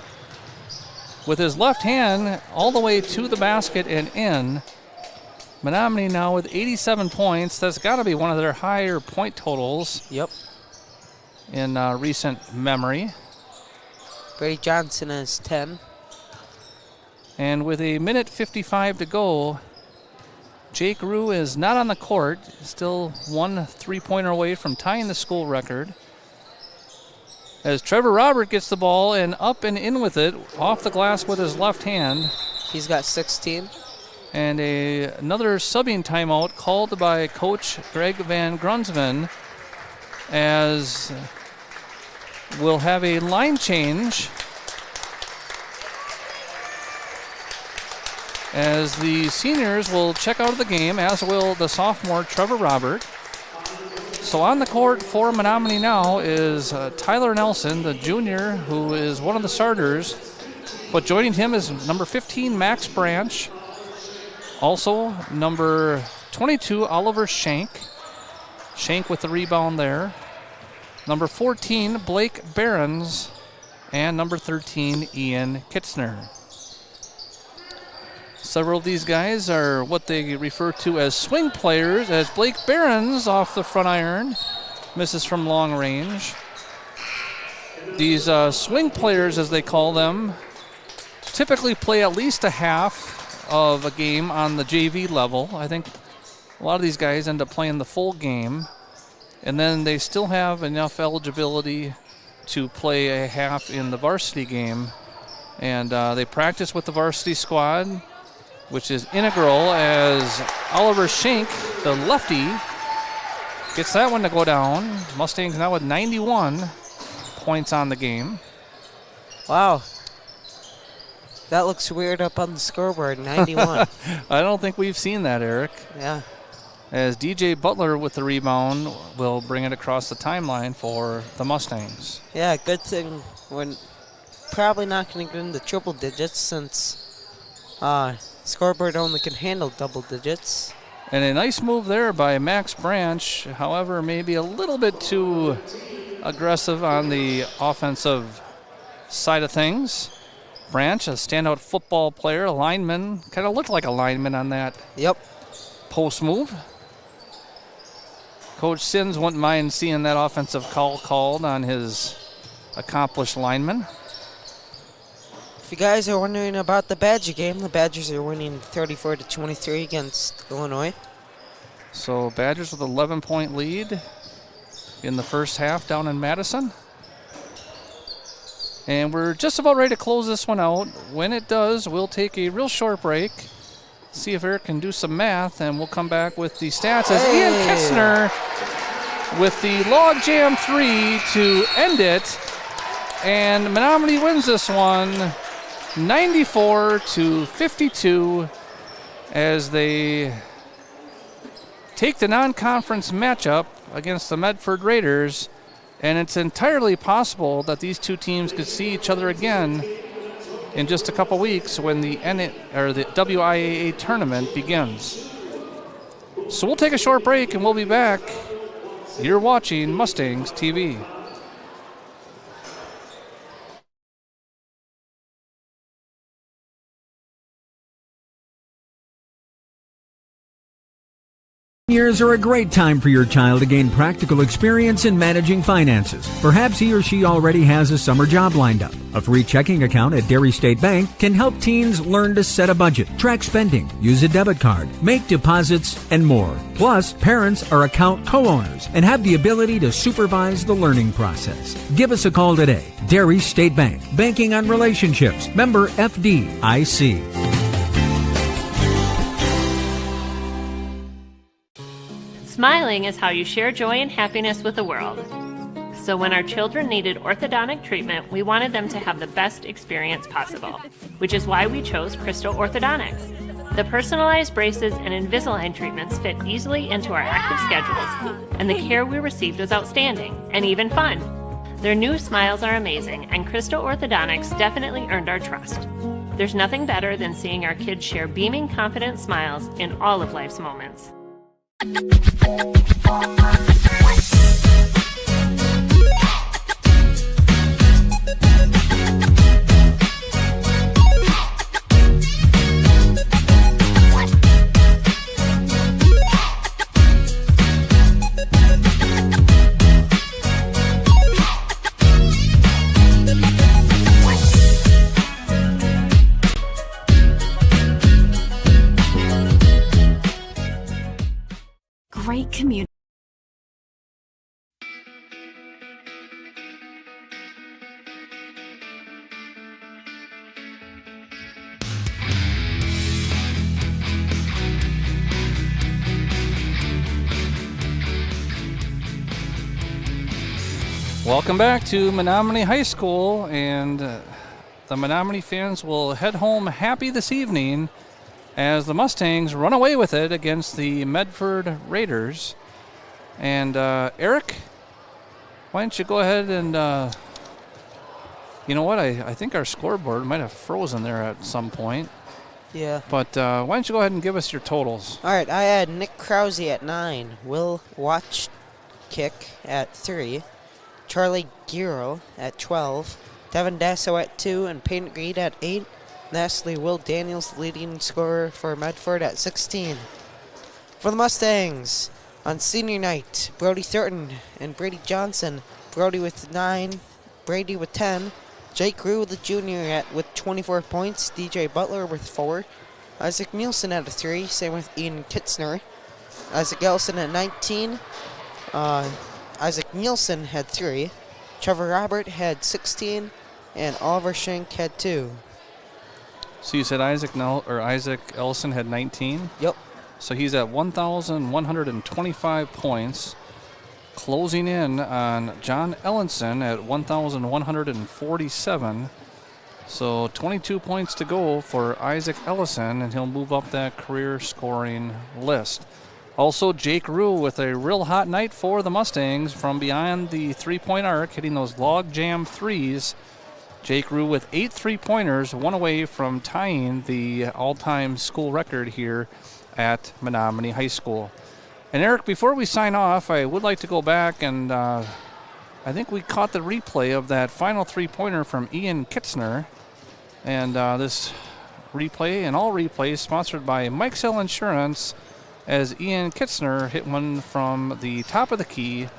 with his left hand all the way to the basket and in. Menominee now with 87 points. That's got to be one of their higher point totals.
Yep.
In recent memory.
Brady Johnson has 10.
And with a minute 55 to go, Jake Rue is not on the court. Still 1 3-pointer away from tying the school record. As Trevor Robert gets the ball and up and in with it, off the glass with his left hand.
He's got 16.
And another subbing timeout called by Coach Greg Van Grunsven, as we'll have a line change as the seniors will check out of the game, as will the sophomore Trevor Robert. So on the court for Menominee now is Tyler Nelson, the junior, who is one of the starters. But joining him is number 15, Max Branch. Also, number 22, Oliver Shank. Shank with the rebound there. Number 14, Blake Behrens. And number 13, Ian Kitzner. Several of these guys are what they refer to as swing players, as Blake Behrens off the front iron misses from long range. These swing players, as they call them, typically play at least a half of a game on the JV level. I think a lot of these guys end up playing the full game, and then they still have enough eligibility to play a half in the varsity game. And they practice with the varsity squad, which is integral, as Oliver Shank, the lefty, gets that one to go down. Mustangs now with 91 points on the game.
Wow. That looks weird up on the scoreboard, 91.
I don't think we've seen that, Eric.
Yeah.
As DJ Butler with the rebound will bring it across the timeline for the Mustangs.
Yeah, good thing we're probably not going to get into triple digits, since scoreboard only can handle double digits.
And a nice move there by Max Branch. However, maybe a little bit too aggressive on the offensive side of things. Branch, a standout football player, a lineman, kind of looked like a lineman on that post move. Coach Sins wouldn't mind seeing that offensive call called on his accomplished lineman.
If you guys are wondering about the Badger game, the Badgers are winning 34-23 against Illinois.
So Badgers with an 11-point lead in the first half down in Madison. And we're just about ready to close this one out. When it does, we'll take a real short break, see if Eric can do some math, and we'll come back with the stats as Ian Kitzner with the log jam 3 to end it. And Menominee wins this one 94-52 as they take the non-conference matchup against the Medford Raiders. And it's entirely possible that these two teams could see each other again in just a couple weeks when the WIAA tournament begins. So we'll take a short break and we'll be back. You're watching Mustangs TV.
Years are a great time for your child to gain practical experience in managing finances. Perhaps he or she already has a summer job lined up. A free checking account at Dairy State Bank can help teens learn to set a budget, track spending, use a debit card, make deposits, and more. Plus, parents are account co-owners and have the ability to supervise the learning process. Give us a call today. Dairy State Bank. Banking on relationships. Member FDIC.
Smiling is how you share joy and happiness with the world. So when our children needed orthodontic treatment, we wanted them to have the best experience possible, which is why we chose Crystal Orthodontics. The personalized braces and Invisalign treatments fit easily into our active schedules, and the care we received was outstanding and even fun. Their new smiles are amazing, and Crystal Orthodontics definitely earned our trust. There's nothing better than seeing our kids share beaming, confident smiles in all of life's moments.
Great community.
Welcome back to Menominee High School, and the Menominee fans will head home happy this evening as the Mustangs run away with it against the Medford Raiders. And Eric, why don't you go ahead and, you know what, I think our scoreboard might have frozen there at some point.
Yeah.
But why don't you go ahead and give us your totals?
All right, I had Nick Krause at 9, Will Watchkick at 3, Charlie Giro at 12, Devin Dasso at 2, and Peyton Reed at 8. Lastly, Will Daniels, leading scorer for Medford at 16. For the Mustangs, on senior night, Brody Thurton and Brady Johnson. Brody with 9, Brady with 10, Jake Rue, the junior, with 24 points, DJ Butler with 4, Isaac Nielsen at a 3, same with Ian Kitzner. Isaac Ellison at 19, Isaac Nielsen had 3, Trevor Robert had 16, and Oliver Schenk had 2.
So you said Isaac Ellison had 19?
Yep.
So he's at 1,125 points, closing in on John Ellenson at 1,147. So 22 points to go for Isaac Ellison, and he'll move up that career scoring list. Also, Jake Rue with a real hot night for the Mustangs from beyond the three-point arc, hitting those log jam threes. Jake Rue with 8 3-pointers, one away from tying the all-time school record here at Menominee High School. And Eric, before we sign off, I would like to go back and I think we caught the replay of that final 3-pointer from Ian Kitzner. And this replay and all replays sponsored by Mike Sell Insurance, as Ian Kitzner hit one from the top of the key.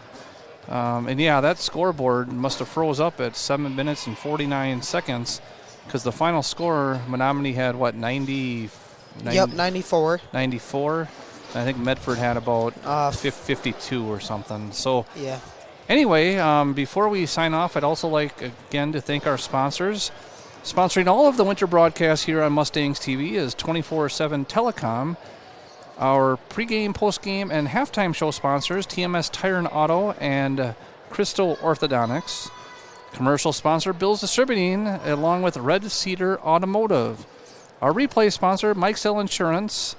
And yeah, that scoreboard must have froze up at 7 minutes and 49 seconds, because the final score, Menominee had, 90?
Yep, 94.
94. I think Medford had about 52 or something. So
yeah.
Anyway, before we sign off, I'd also like, again, to thank our sponsors. Sponsoring all of the winter broadcasts here on Mustangs TV is 24/7 Telecom. Our pregame, postgame, and halftime show sponsors, TMS Tire and Auto and Crystal Orthodontics. Commercial sponsor, Bill's Distributing, along with Red Cedar Automotive. Our replay sponsor, Mike Sell Insurance.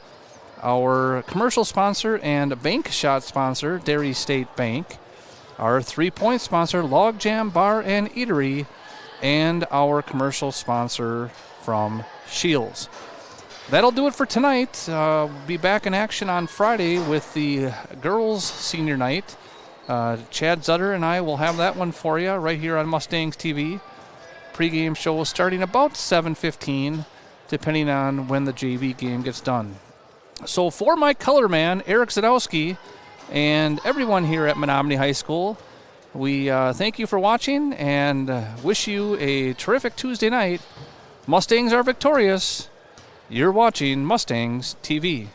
Our commercial sponsor and bank shot sponsor, Dairy State Bank. Our 3-point sponsor, Log Jam Bar and Eatery. And our commercial sponsor from Shields. That'll do it for tonight. We'll be back in action on Friday with the girls' senior night. Chad Zutter and I will have that one for you right here on Mustangs TV. Pre-game show starting about 7:15, depending on when the JV game gets done. So for my color man, Eric Zadowski, and everyone here at Menominee High School, we thank you for watching and wish you a terrific Tuesday night. Mustangs are victorious. You're watching Mustangs TV.